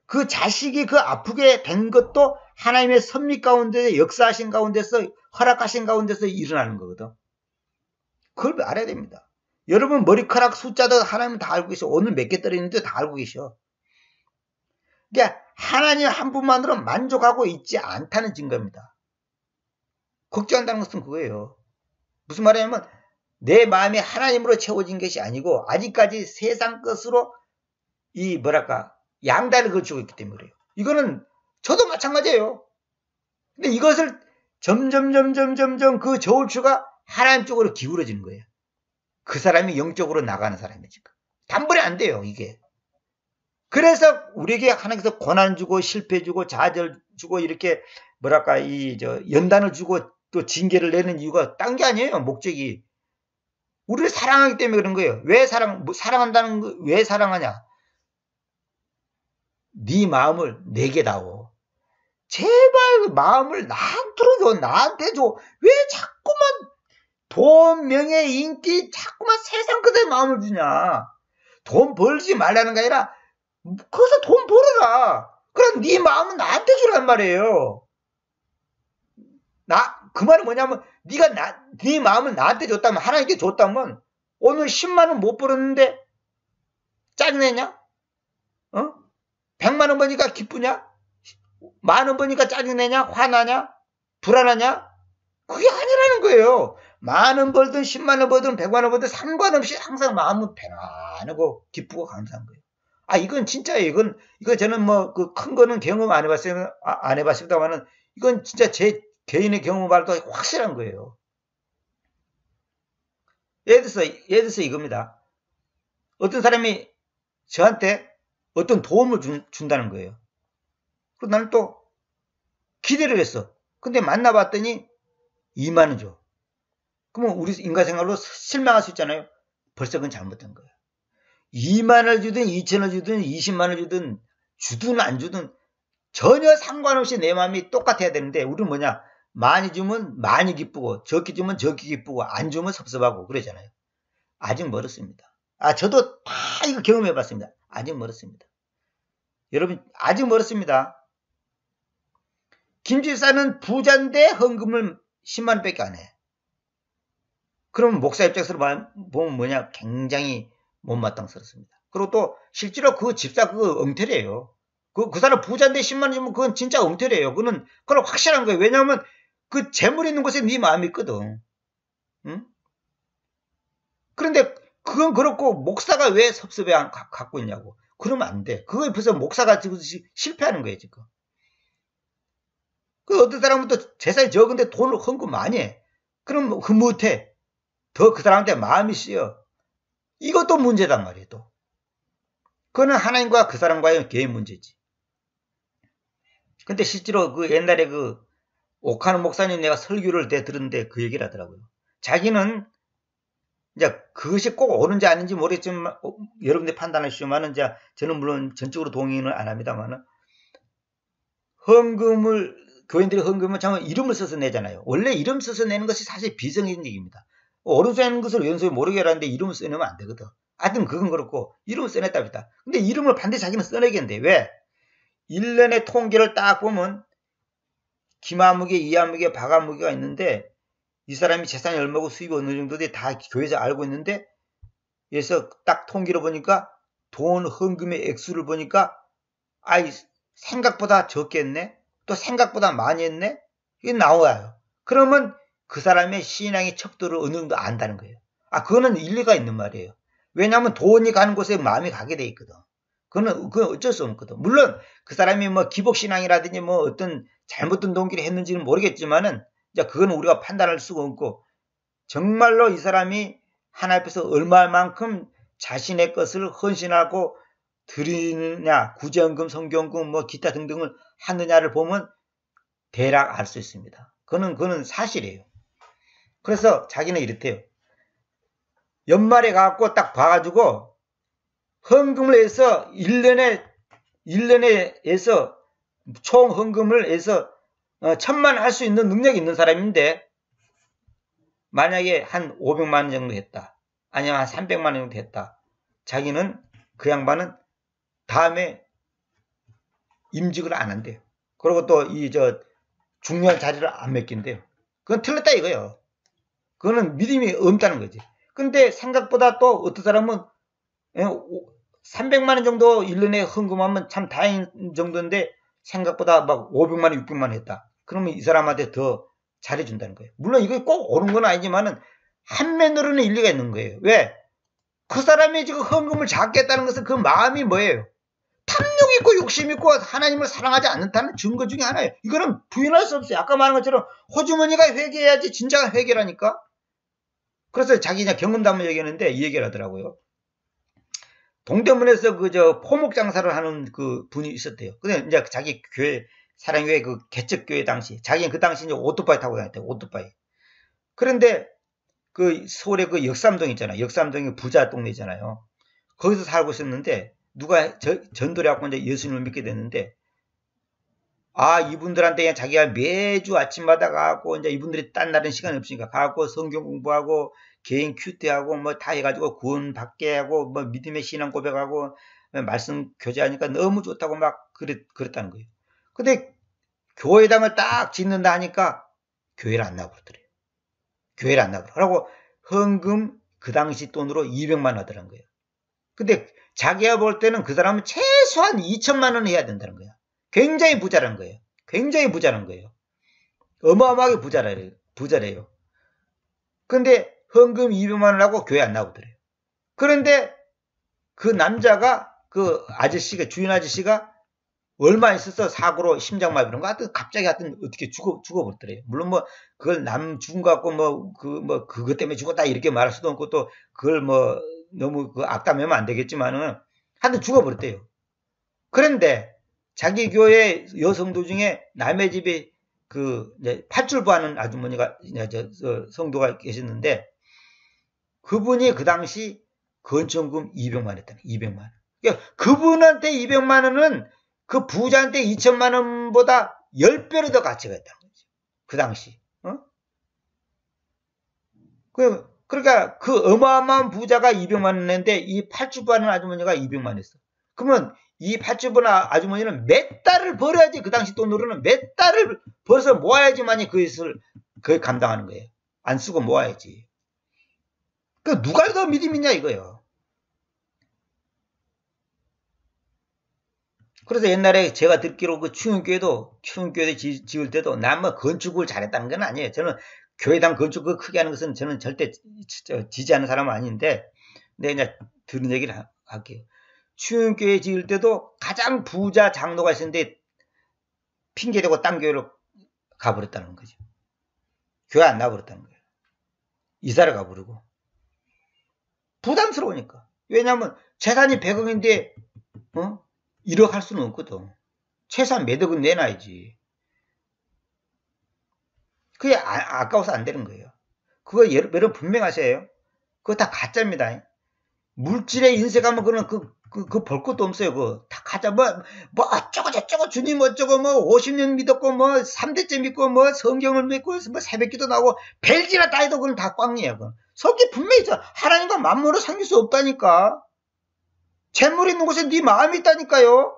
그 자식이 그 아프게 된 것도 하나님의 섭리 가운데 역사하신 가운데서 허락하신 가운데서 일어나는 거거든. 그걸 알아야 됩니다. 여러분 머리카락 숫자도 하나님 다 알고 계셔. 오늘 몇 개 떨어졌는데 다 알고 계셔. 그러니까 하나님 한 분만으로 만족하고 있지 않다는 증거입니다. 걱정한다는 것은 그거예요. 무슨 말이냐면 내 마음이 하나님으로 채워진 것이 아니고 아직까지 세상 것으로 이 뭐랄까 양다리를 걸치고 있기 때문에 그래요. 이거는 저도 마찬가지예요. 근데 이것을 점점 그 저울추가 하나님 쪽으로 기울어지는 거예요. 그 사람이 영적으로 나가는 사람이니까. 단번에 안 돼요, 이게. 그래서 우리에게 하나님께서 고난 주고 실패 주고 좌절 주고 이렇게 뭐랄까 연단을 주고 또 징계를 내는 이유가 딴 게 아니에요. 목적이 우리를 사랑하기 때문에 그런 거예요. 왜 사랑한다는 거, 왜 사랑하냐? 네 마음을 내게 다오. 제발 마음을 나한테 줘. 나한테 줘. 왜 자꾸만 돈, 명예, 인기 자꾸만 세상 그대의 마음을 주냐? 돈 벌지 말라는 게 아니라 거기서 돈 벌어라. 그럼 네 마음은 나한테 주란 말이에요. 그 말은 뭐냐면 네 마음을 나한테 줬다면 하나님께 줬다면 오늘 10만 원 못 벌었는데 짜증내냐? 100만 원 버니까 기쁘냐? 10,000원 버니까 짜증내냐? 화나냐? 불안하냐? 그게 아니라는 거예요. 10,000원 벌든 10만 원 벌든 100만 원 벌든 상관없이 항상 마음은 편안하고 기쁘고 감사한 거예요. 이건 진짜예요. 이거 저는 큰 거는 경험 안 해봤습니다만은 이건 진짜 제 개인의 경험 말도 확실한 거예요. 예를 들어서 이겁니다. 어떤 사람이 저한테 어떤 도움을 준다는 거예요. 그리고 나는 또 기대를 했어. 근데 만나봤더니 2만 원 줘. 그러면 우리 인간생활로 실망할 수 있잖아요. 벌써 그건 잘못된 거예요. 2만 원 주든 2천 원 주든 20만 원 주든 안 주든 전혀 상관없이 내 마음이 똑같아야 되는데 우리는 뭐냐? 많이 주면 많이 기쁘고 적게 주면 적게 기쁘고 안 주면 섭섭하고 그러잖아요. 아직 멀었습니다. 저도 다 이거 경험해봤습니다. 아직 멀었습니다. 여러분 아직 멀었습니다. 김집사는 부자인데 헌금을 10만 원밖에 안 해. 그러면 목사 입장에서 보면 뭐냐? 굉장히 못마땅스럽습니다. 그리고 또 실제로 그 집사 그거 엉터리예요. 그 사람 부자인데 10만 원 주면 그건 진짜 엉터리예요. 그건 확실한 거예요. 왜냐하면 그 재물 있는 곳에 네 마음이 있거든. 응? 그런데 그건 그렇고 목사가 왜 섭섭해 갖고 있냐고. 그러면 안 돼. 그거에 벌써 목사가 지금 실패하는 거예요, 지금. 그 어떤 사람은 또 재산이 적은데 돈을 헌금 많이 해. 그럼 그 못해. 더 그 사람한테 마음이 씌어. 이것도 문제단 말이에요, 또. 그거는 하나님과 그 사람과의 개인 문제지. 근데 실제로 그 옛날에 오카노 목사님 내가 설교를 들었는데 그 얘기를 하더라고요. 자기는 이제 그것이 꼭 옳은지 아닌지 모르겠지만 여러분들이 판단하시지만은 이제 저는 물론 전적으로 동의는 안 합니다만은 교인들이 헌금을 참 이름을 써서 내잖아요. 원래 이름 써서 내는 것이 사실 비정상적입니다. 옳은지 아닌 것을 왼손에 모르게 하는데 이름을 써내면 안 되거든. 하여튼 그건 그렇고 이름을 써냈답니다. 근데 이름을 반드시 자기는 써내겠는데 왜? 1년의 통계를 딱 보면 김아무개, 이아무개, 박아무개가 있는데 이 사람이 재산이 얼마고 수입이 어느 정도인지 다 교회에서 알고 있는데 그래서 딱 통계를 보니까 돈 헌금의 액수를 보니까 생각보다 적게 했네? 또 생각보다 많이 했네? 이게 나와요. 그러면 그 사람의 신앙의 척도를 어느 정도 안다는 거예요. 그거는 일리가 있는 말이에요. 왜냐하면 돈이 가는 곳에 마음이 가게 돼 있거든. 그건 어쩔 수 없거든. 물론 그 사람이 기복신앙이라든지 어떤 잘못된 동기를 했는지는 모르겠지만은 이제 그건 우리가 판단할 수가 없고 정말로 이 사람이 하나님 앞에서 얼마만큼 자신의 것을 헌신하고 드리느냐, 구제헌금, 성경금, 기타 등등을 하느냐를 보면 대략 알 수 있습니다. 그거는 사실이에요. 그래서 자기는 이렇대요. 연말에 가갖고 딱 봐가지고 헌금을 해서 1년에 해서 총 헌금을 해서 1,000만 할 수 있는 능력이 있는 사람인데 만약에 한 500만 원 정도 했다. 아니면 한 300만 원 정도 했다. 자기는 그 양반은 다음에 임직을 안 한대요. 그리고 또 중요한 자리를 안 맡긴대요. 그건 틀렸다 이거예요. 그거는 믿음이 없다는 거지. 근데 생각보다 또 어떤 사람은 300만 원 정도 1년에 헌금하면 참 다행인 정도인데 생각보다 막 500만 원, 600만 원 했다. 그러면 이 사람한테 더 잘해준다는 거예요. 물론 이거 꼭 옳은 건 아니지만은 한면으로는 일리가 있는 거예요. 왜? 그 사람이 지금 헌금을 작게 했다는 것은 그 마음이 뭐예요? 탐욕 있고 욕심 있고 하나님을 사랑하지 않는다는 증거 중에 하나예요. 이거는 부인할 수 없어요. 아까 말한 것처럼 호주머니가 회개해야지 진정한 회개라니까. 그래서 자기 그냥 경험담을 얘기했는데 이 얘기를 하더라고요. 동대문에서 포목 장사를 하는 그 분이 있었대요. 근데 이제 자기 교회 사랑교회 그 개척교회 당시 자기는 그 당시 이제 오토바이 타고 다녔대요. 오토바이. 그런데 그 서울에 그 역삼동 있잖아요. 역삼동이 부자 동네잖아요. 거기서 살고 있었는데 누가 전도를 하고 이제 예수님을 믿게 됐는데 이분들한테 그냥 자기가 매주 아침마다 가고 이제 이분들이 딴 다른 시간이 없으니까 가고 성경 공부하고 개인 큐티하고 뭐 다 해가지고 구원 받게 하고 뭐 믿음의 신앙 고백하고 말씀 교제하니까 너무 좋다고 막 그랬다는 거예요. 근데 교회당을 딱 짓는다 하니까 교회를 안 나고 그러더래요. 교회를 안 나고 그러고 헌금 그 당시 돈으로 200만 하더라는 거예요. 근데 자기가 볼 때는 그 사람은 최소한 2천만 원 해야 된다는 거야. 굉장히 부자란 거예요. 굉장히 부자란 거예요. 어마어마하게 부자래요. 근데 헌금 200만 원 하고 교회 안 나오더래요. 그런데 그 남자가 그 아저씨가 주인 아저씨가 얼마 있어서 사고로 심장마비 그런 거 하여튼 갑자기 어떻게 죽어버렸더래요. 물론 뭐 그걸 남 죽은 거 같고 그것 때문에 죽었다 이렇게 말할 수도 없고 또 그걸 뭐 너무 악담하면 안 되겠지만은 하여튼 죽어버렸대요. 그런데 자기 교회 여성도 중에 남의 집에 이제 팥줄부 하는 아주머니가 성도가 계셨는데 그분이 그 당시 건천금 200만 했다네. 200만 원. 그러니까 그분한테 200만 원은 그 부자한테 2천만 원보다 10배로 더 가치가 있다는 거죠. 그 당시. 그러니까 그 어마어마한 부자가 200만 원 냈는데 이 팥주부 하는 아주머니가 200만 했어. 그러면 이 팥주부 아주머니는 몇 달을 벌어야지 그 당시 돈으로는 몇 달을 벌어서 모아야지만이 그것을 감당하는 거예요. 안 쓰고 모아야지. 누가 더 믿음 있냐 이거예요. 그래서 옛날에 제가 듣기로 그 추운교회도 지을 때도 난 뭐 건축을 잘했다는 건 아니에요. 저는 교회당 건축을 크게 하는 것은 저는 절대 지지하는 사람은 아닌데 근데 이제 들은 얘기를 할게요. 추운교회 지을 때도 가장 부자 장로가 있었는데 핑계대고 딴 교회로 가버렸다는 거죠. 교회 안 나버렸다는 거예요. 이사를 가버리고. 부담스러우니까. 왜냐하면 재산이 100억인데 1억 할 수는 없거든. 최소한 몇 억은 내놔야지. 그게 아까워서 안 되는 거예요. 그거 여러분 분명하세요. 그거 다 가짜입니다. 물질에 인색하면 그거는 볼 것도 없어요. 그거 다 가짜. 뭐 어쩌고 저쩌고 주님 어쩌고 50년 믿었고 3대째 믿고 성경을 믿고 새벽기도 나오고 별지나 다 해도 그건 다 꽝이에요. 성경 분명히 있어. 하나님과 만물을 섬길 수 없다니까. 재물 있는 곳에 네 마음이 있다니까요.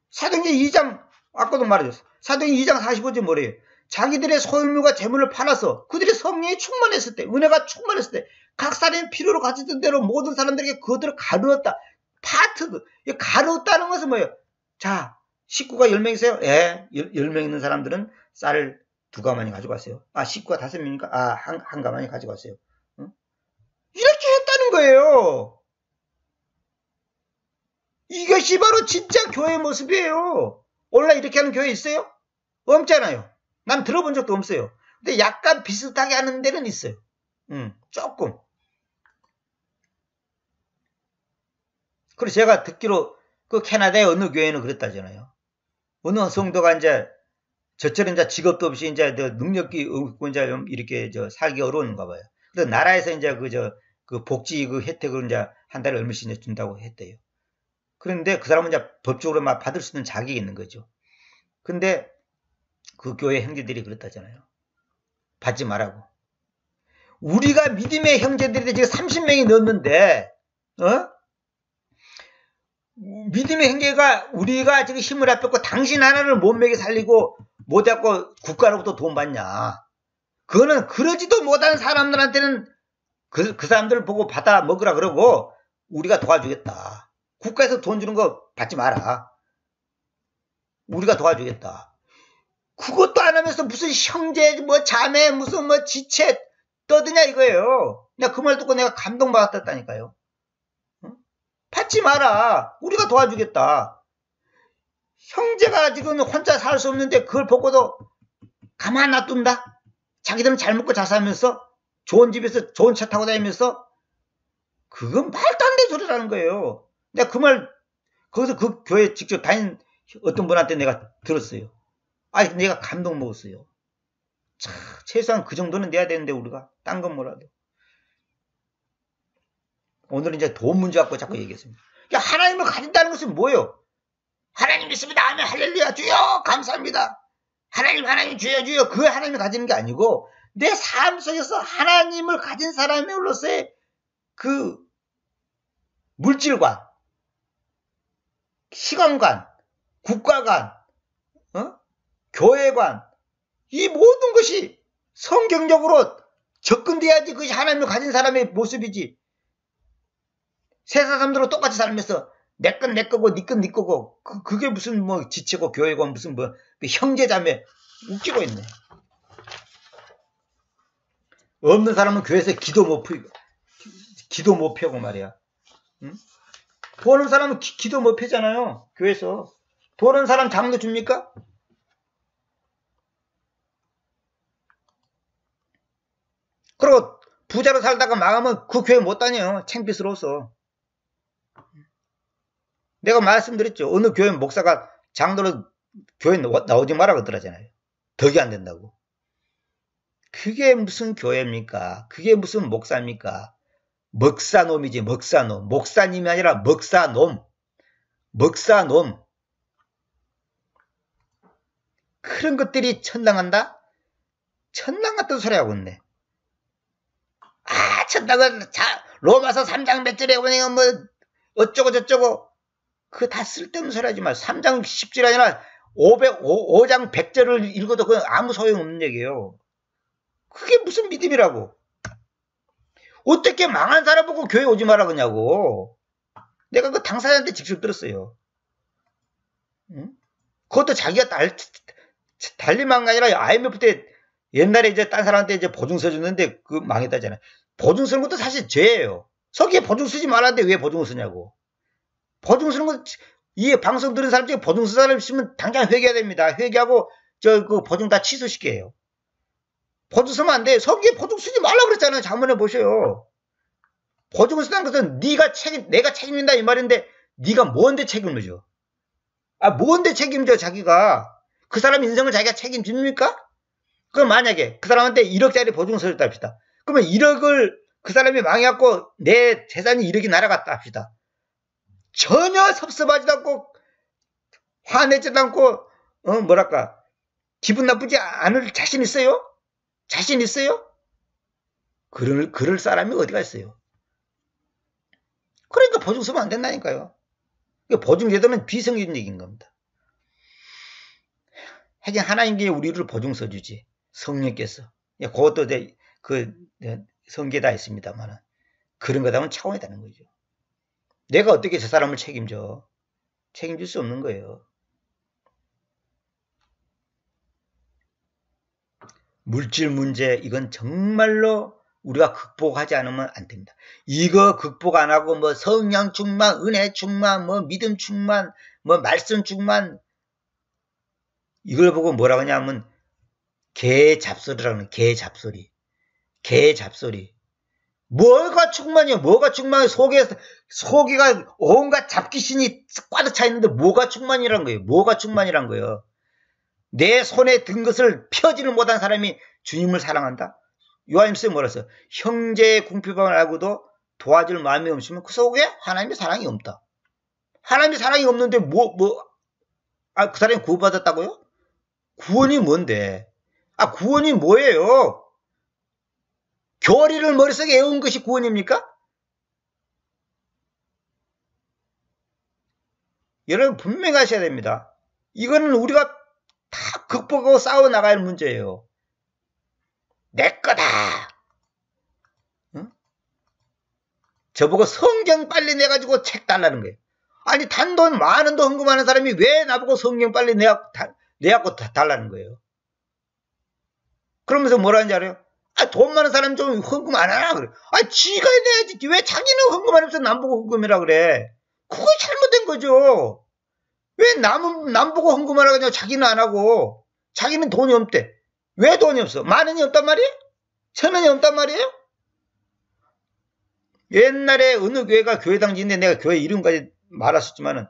사도행전 2장 아까도 말해줬어. 사도행전 2장 45절 뭐래요? 자기들의 소유물과 재물을 팔아서 그들의 성령이 충만했을 때 은혜가 충만했을 때 각 사람이 필요로 가졌던 대로 모든 사람들에게 그것들을 가르었다. 가르었다는 것은 뭐예요? 자, 식구가 10명 있어요? 예, 10명 있는 사람들은 쌀을 2가마니 가져갔어요. 식구가 5명이니까 한 가마니 가져갔어요. 이렇게 했다는 거예요. 이것이 바로 진짜 교회의 모습이에요. 오늘날 이렇게 하는 교회 있어요? 없잖아요. 난 들어본 적도 없어요. 근데 약간 비슷하게 하는 데는 있어요. 조금. 그래서 제가 듣기로 그 캐나다의 어느 교회는 그랬다잖아요. 어느 성도가 이제 저처럼 이제 직업도 없이 이제 능력이 없고 이제 좀 이렇게 살기 어려운가 봐요. 그래서 나라에서 이제 그 복지 혜택을 이제 한 달에 얼마씩 이제 준다고 했대요. 그런데 그 사람은 이제 법적으로 막 받을 수 있는 자격이 있는 거죠. 근데 그 교회 형제들이 그랬다잖아요. 받지 말라고. 우리가 믿음의 형제들이 지금 30명이 넘는데, 믿음의 형제가 우리가 지금 힘을 합했고 당신 하나를 못 먹여 살리고 못해갖고 국가로부터 돈 받냐. 그거는 그러지도 못한 사람들한테는 그 사람들을 보고 받아 먹으라 그러고 우리가 도와주겠다. 국가에서 돈 주는 거 받지 마라. 우리가 도와주겠다. 그것도 안 하면서 무슨 형제, 뭐 자매, 무슨 뭐 지체 떠드냐 이거예요. 내가 그 말 듣고 내가 감동받았다니까요. 응? 받지 마라. 우리가 도와주겠다. 형제가 지금 혼자 살 수 없는데 그걸 보고도 가만 놔둔다? 자기들은 잘 먹고 잘 살면서 좋은 집에서 좋은 차 타고 다니면서 그건 말도 안 되는 소리라는 거예요. 내가 그 말 거기서 그 교회 직접 다닌 어떤 분한테 내가 들었어요. 아니 내가 감동 먹었어요. 참, 최소한 그 정도는 내야 되는데 우리가 딴 건 뭐라도. 오늘은 이제 돈 문제 갖고 자꾸 얘기했습니다. 야, 하나님을 가진다는 것은 뭐예요? 하나님 믿습니다. 아멘 할렐루야 주여 감사합니다. 하나님 주여 주여 그 하나님을 가지는 게 아니고 내 삶 속에서 하나님을 가진 사람으로서의 그 물질관, 시간관, 국가관, 교회관 이 모든 것이 성경적으로 접근돼야지 그것이 하나님을 가진 사람의 모습이지. 세상 사람들하고 똑같이 살면서 내 건 내 거고 네 건 네 거고 그게 무슨 뭐 지체고 교회고 무슨 뭐 형제자매 웃기고 있네. 없는 사람은 교회에서 기도 못 펴고 말이야. 응? 돈 없는 사람은 기도 못 펴잖아요. 교회에서. 돈 없는 사람 장도 줍니까? 그리고 부자로 살다가 망하면 그 교회 못 다녀요. 창피스러워서. 내가 말씀드렸죠. 어느 교회 목사가 장로로 교회 나오지 마라 그러더라잖아요. 덕이 안 된다고. 그게 무슨 교회입니까? 그게 무슨 목사입니까? 먹사놈이지 먹사놈. 목사님이 아니라 먹사놈. 먹사놈. 그런 것들이 천당한다? 천당 같은 소리 하고 있네. 아 천당은 로마서 3장 몇 절에 보면 뭐 어쩌고 저쩌고 그거 다 쓸데없는 소리 하지 마. 3장 10절 아니라 5장 100절을 읽어도 그건 아무 소용없는 얘기예요. 그게 무슨 믿음이라고. 어떻게 망한 사람 보고 교회 오지 마라 그러냐고. 내가 그 당사자한테 직접 들었어요. 응? 그것도 자기가 달리망한 게 아니라 IMF 때 옛날에 이제 딴 사람한테 이제 보증 써줬는데 그 망했다잖아요. 보증 쓰는 것도 사실 죄예요. 서기에 보증 쓰지 말았는데 왜 보증을 쓰냐고. 보증 쓰는 거, 이 방송 들은 사람 중에 보증 쓴 사람 있으면 당장 회개해야 됩니다. 회개하고 그 보증 다 취소시켜요. 보증 쓰면 안 돼. 서기에 보증 쓰지 말라고 그랬잖아요. 장문에 보셔요. 보증을 쓰는 것은 내가 책임진다 이 말인데 네가 뭔데 책임을 져? 아, 뭔데 책임져 자기가? 그 사람 인생을 자기가 책임집니까? 그럼 만약에 그 사람한테 1억짜리 보증을 써줬다 합시다. 그러면 1억을 그 사람이 망해갖고 내 재산이 1억이 날아갔다 합시다. 전혀 섭섭하지도 않고 화내지도 않고 뭐랄까 기분 나쁘지 않을 자신 있어요? 자신 있어요? 그럴 사람이 어디가 있어요? 그러니까 보증 쓰면 안 된다니까요. 보증 제도는 비성경적인 겁니다. 하긴 하나님께 우리를 보증 써주지. 성령께서. 그것도 그 성경에 다 있습니다만 그런 거다면 차원이 다른 거죠. 내가 어떻게 저 사람을 책임져? 책임질 수 없는 거예요. 물질 문제 이건 정말로 우리가 극복하지 않으면 안 됩니다. 이거 극복 안 하고 뭐 성령 충만, 은혜 충만, 뭐 믿음 충만, 뭐 말씀 충만 이걸 보고 뭐라고 하냐면 개 잡소리라는 개 잡소리. 개 잡소리. 뭐가 충만이야? 뭐가 충만해? 속에가 온갖 잡귀신이 꽉 차 있는데 뭐가 충만이란 거예요? 뭐가 충만이란 거예요? 내 손에 든 것을 펴지를 못한 사람이 주님을 사랑한다? 요한일서에 뭐라 했어요? 형제의 궁핍함을 알고도 도와줄 마음이 없으면 그 속에 하나님의 사랑이 없다. 하나님의 사랑이 없는데 그 사람이 구원받았다고요? 구원이 뭔데? 구원이 뭐예요? 교리를 머릿속에 외운 것이 구원입니까? 여러분 분명히 하셔야 됩니다. 이거는 우리가 다 극복하고 싸워 나갈 문제예요. 내 거다. 응? 저보고 성경 빨리 내가지고 책 달라는 거예요. 아니 단돈 많은 돈 헌금하는 사람이 왜 나보고 성경 빨리 내갖고 달라는 거예요. 그러면서 뭐라 하는지 알아요? 아, 돈 많은 사람 좀 헌금 안 하나? 그래. 아, 지가 내야지. 왜 자기는 헌금 안 하면서 남 보고 헌금이라 그래? 그거 잘못된 거죠. 왜 남 보고 헌금하라고 하냐고 자기는 안 하고. 자기는 돈이 없대. 왜 돈이 없어? 만 원이 없단 말이에요? 천 원이 없단 말이에요? 옛날에 어느 교회가 교회당지인데 내가 교회 이름까지 말했었지만은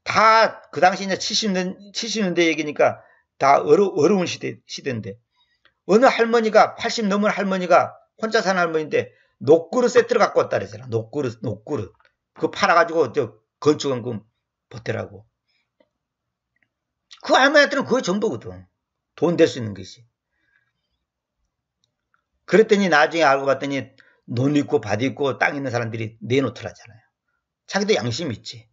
다 그 당시 이제 70년대 얘기니까 다 어려운 시대인데 어느 할머니가 80 넘은 할머니가 혼자 사는 할머니인데 녹그릇 세트를 갖고 왔다 그랬잖아. 녹그릇. 그거 팔아가지고 저 건축원금 보태라고. 그 할머니한테는 그게 전부거든. 돈 될 수 있는 것이. 그랬더니 나중에 알고 봤더니 논 있고 밭 있고 땅 있는 사람들이 내놓더라잖아요. 자기도 양심이 있지.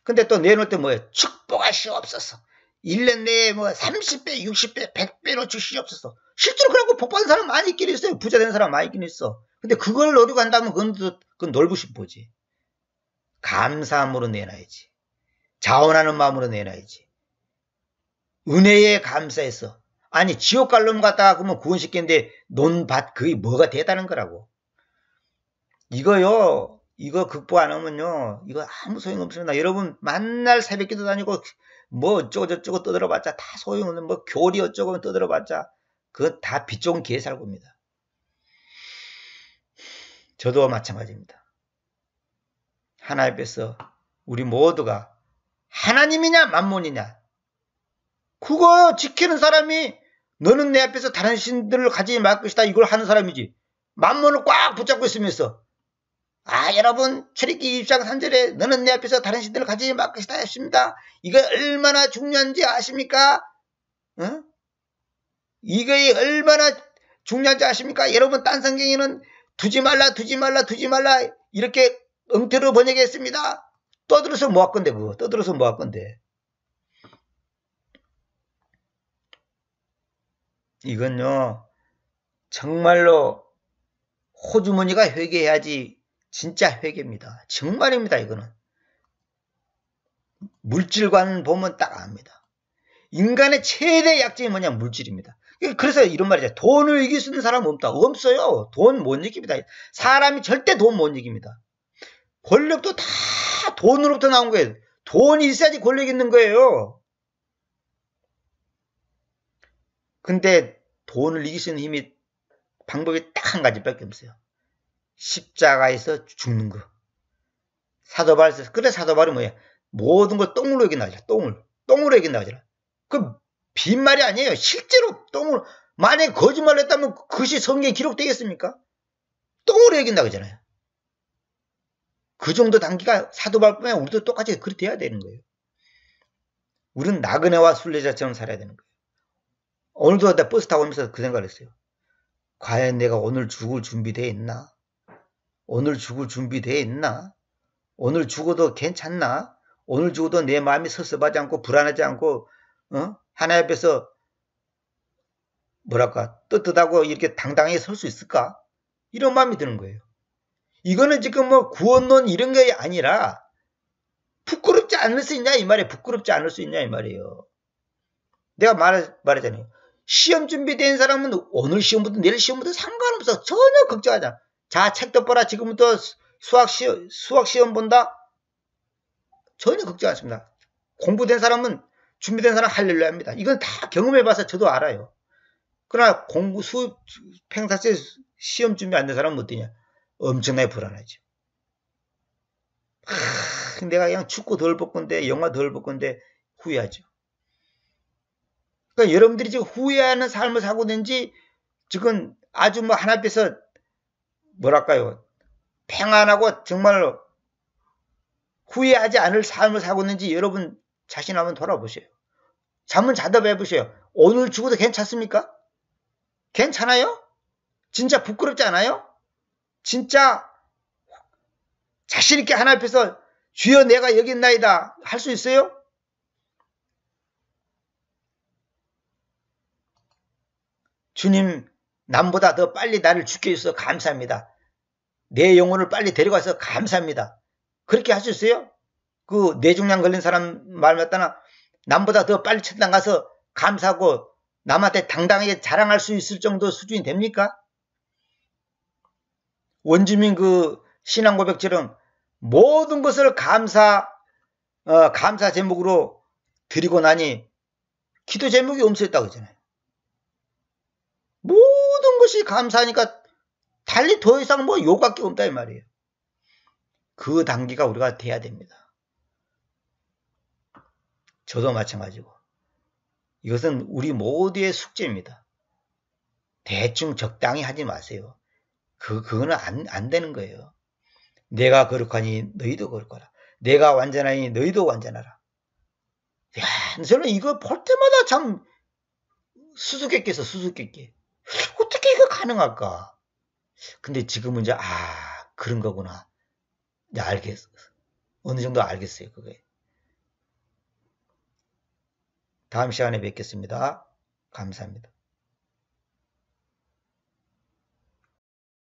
근데 또 내놓을 때 뭐예요? 축복할 수 없었어. 1년 내에 뭐 30배, 60배, 100배로 주시옵소서. 실제로 그러고 복 받는 사람 많이 있긴 있어요. 부자 되는 사람 많이 있긴 있어. 근데 그걸 노리고 한다면 그건 놀부심 보지. 감사함으로 내놔야지. 자원하는 마음으로 내놔야지. 은혜에 감사해서. 아니 지옥 갈 놈 갖다가 그러면 구원시켰는데 논밭 그게 뭐가 대단한 거라고. 이거 극복 안 하면요. 이거 아무 소용없습니다. 여러분 만날 새벽기도 다니고 뭐 어쩌고 저쩌고 떠들어봤자 다 소용없는 뭐 교리 어쩌고 떠들어봤자 그건 다 빚 좋은 개살구입니다. 저도 마찬가지입니다. 하나님 앞에서 우리 모두가 하나님이냐 만몬이냐 그거 지키는 사람이 너는 내 앞에서 다른 신들을 가지지 말 것이다 이걸 하는 사람이지 만몬을 꽉 붙잡고 있으면서 아 여러분 출애굽기 20장 3절에 너는 내 앞에서 다른 신들을 가지지 말 것이다 했습니다. 이거 얼마나 중요한지 아십니까? 어? 이거 얼마나 중요한지 아십니까? 여러분 딴 성경에는 두지 말라 이렇게 엉터리로 번역했습니다. 떠들어서 뭐 할 건데 그거 떠들어서 뭐 할 건데 이건요 정말로 호주머니가 회개해야지 진짜 회개입니다. 정말입니다. 이거는 물질과는 보면 딱 압니다. 인간의 최대 약점이 뭐냐 물질입니다. 그래서 이런 말이죠. 돈을 이길 수 있는 사람은 없다. 없어요. 돈 못 이깁니다. 사람이 절대 돈 못 이깁니다. 권력도 다 돈으로부터 나온 거예요. 돈이 있어야지 권력이 있는 거예요. 근데 돈을 이길 수 있는 힘이 방법이 딱 한 가지밖에 없어요. 십자가에서 죽는 거. 사도바울에서 그래 사도바울이 뭐야? 모든 걸 똥으로 얘기나잖아. 똥으로 얘기나잖아. 그 빈말이 아니에요. 실제로 똥으로 만약에 거짓말을 했다면 그것이 성경에 기록되겠습니까? 똥으로 얘기한다고 하잖아요. 그 정도 단계가 사도바울뿐만 아니라 우리도 똑같이 그렇게 돼야 되는 거예요. 우리는 나그네와 순례자처럼 살아야 되는 거예요. 오늘도 나 버스 타고 오면서 그 생각을 했어요. 과연 내가 오늘 죽을 준비되어 있나? 오늘 죽을 준비되어 있나? 오늘 죽어도 괜찮나? 오늘 죽어도 내 마음이 섭섭하지 않고 불안하지 않고 하나님 앞에서 뭐랄까 떳떳하고 이렇게 당당하게 설 수 있을까? 이런 마음이 드는 거예요. 이거는 지금 뭐 구원론 이런 게 아니라 부끄럽지 않을 수 있냐 이 말이에요. 부끄럽지 않을 수 있냐 이 말이에요. 내가 말했잖아요. 시험 준비된 사람은 오늘 시험부터 내일 시험부터 상관없어. 전혀 걱정하지 않아. 자, 책도 봐라. 지금부터 수학 시험 본다. 전혀 걱정 않습니다. 공부된 사람은 준비된 사람 할렐루야 합니다. 이건 다 경험해봐서 저도 알아요. 그러나 평상시에 시험 준비 안 된 사람은 어떠냐? 엄청나게 불안하죠. 내가 그냥 축구 덜 볼 건데 영화 덜 볼 건데 후회하죠. 그러니까 여러분들이 지금 후회하는 삶을 사고 있는지 지금 아주 뭐 하나님 앞에서 뭐랄까요? 평안하고 정말 후회하지 않을 삶을 사고 있는지 여러분 자신 한번 돌아보세요. 잠은 자다 해보세요. 오늘 죽어도 괜찮습니까? 괜찮아요? 진짜 부끄럽지 않아요? 진짜 자신 있게 하나님 앞에서 주여 내가 여기 있나이다 할 수 있어요? 주님 남보다 더 빨리 나를 죽게 해주셔서 감사합니다. 내 영혼을 빨리 데려가서 감사합니다. 그렇게 할 수 있어요? 그 뇌종양 걸린 사람 말 맞다나 남보다 더 빨리 천당 가서 감사하고 남한테 당당하게 자랑할 수 있을 정도 수준이 됩니까? 원주민 그 신앙 고백처럼 모든 것을 감사 제목으로 드리고 나니 기도 제목이 없었다고 하잖아요. 모든 것이 감사하니까 달리 더 이상 뭐 요구할 게 없다 이 말이에요. 그 단계가 우리가 돼야 됩니다. 저도 마찬가지고. 이것은 우리 모두의 숙제입니다. 대충 적당히 하지 마세요. 그거는 안 되는 거예요. 내가 거룩하니 너희도 거룩하라. 내가 완전하니 너희도 완전하라. 야, 저는 이거 볼 때마다 참 수수께끼에서 수수께끼. 어떻게 이거 가능할까? 근데 지금은 이제 그런 거구나. 이제 알겠어. 어느 정도 알겠어요. 그게. 다음 시간에 뵙겠습니다. 감사합니다.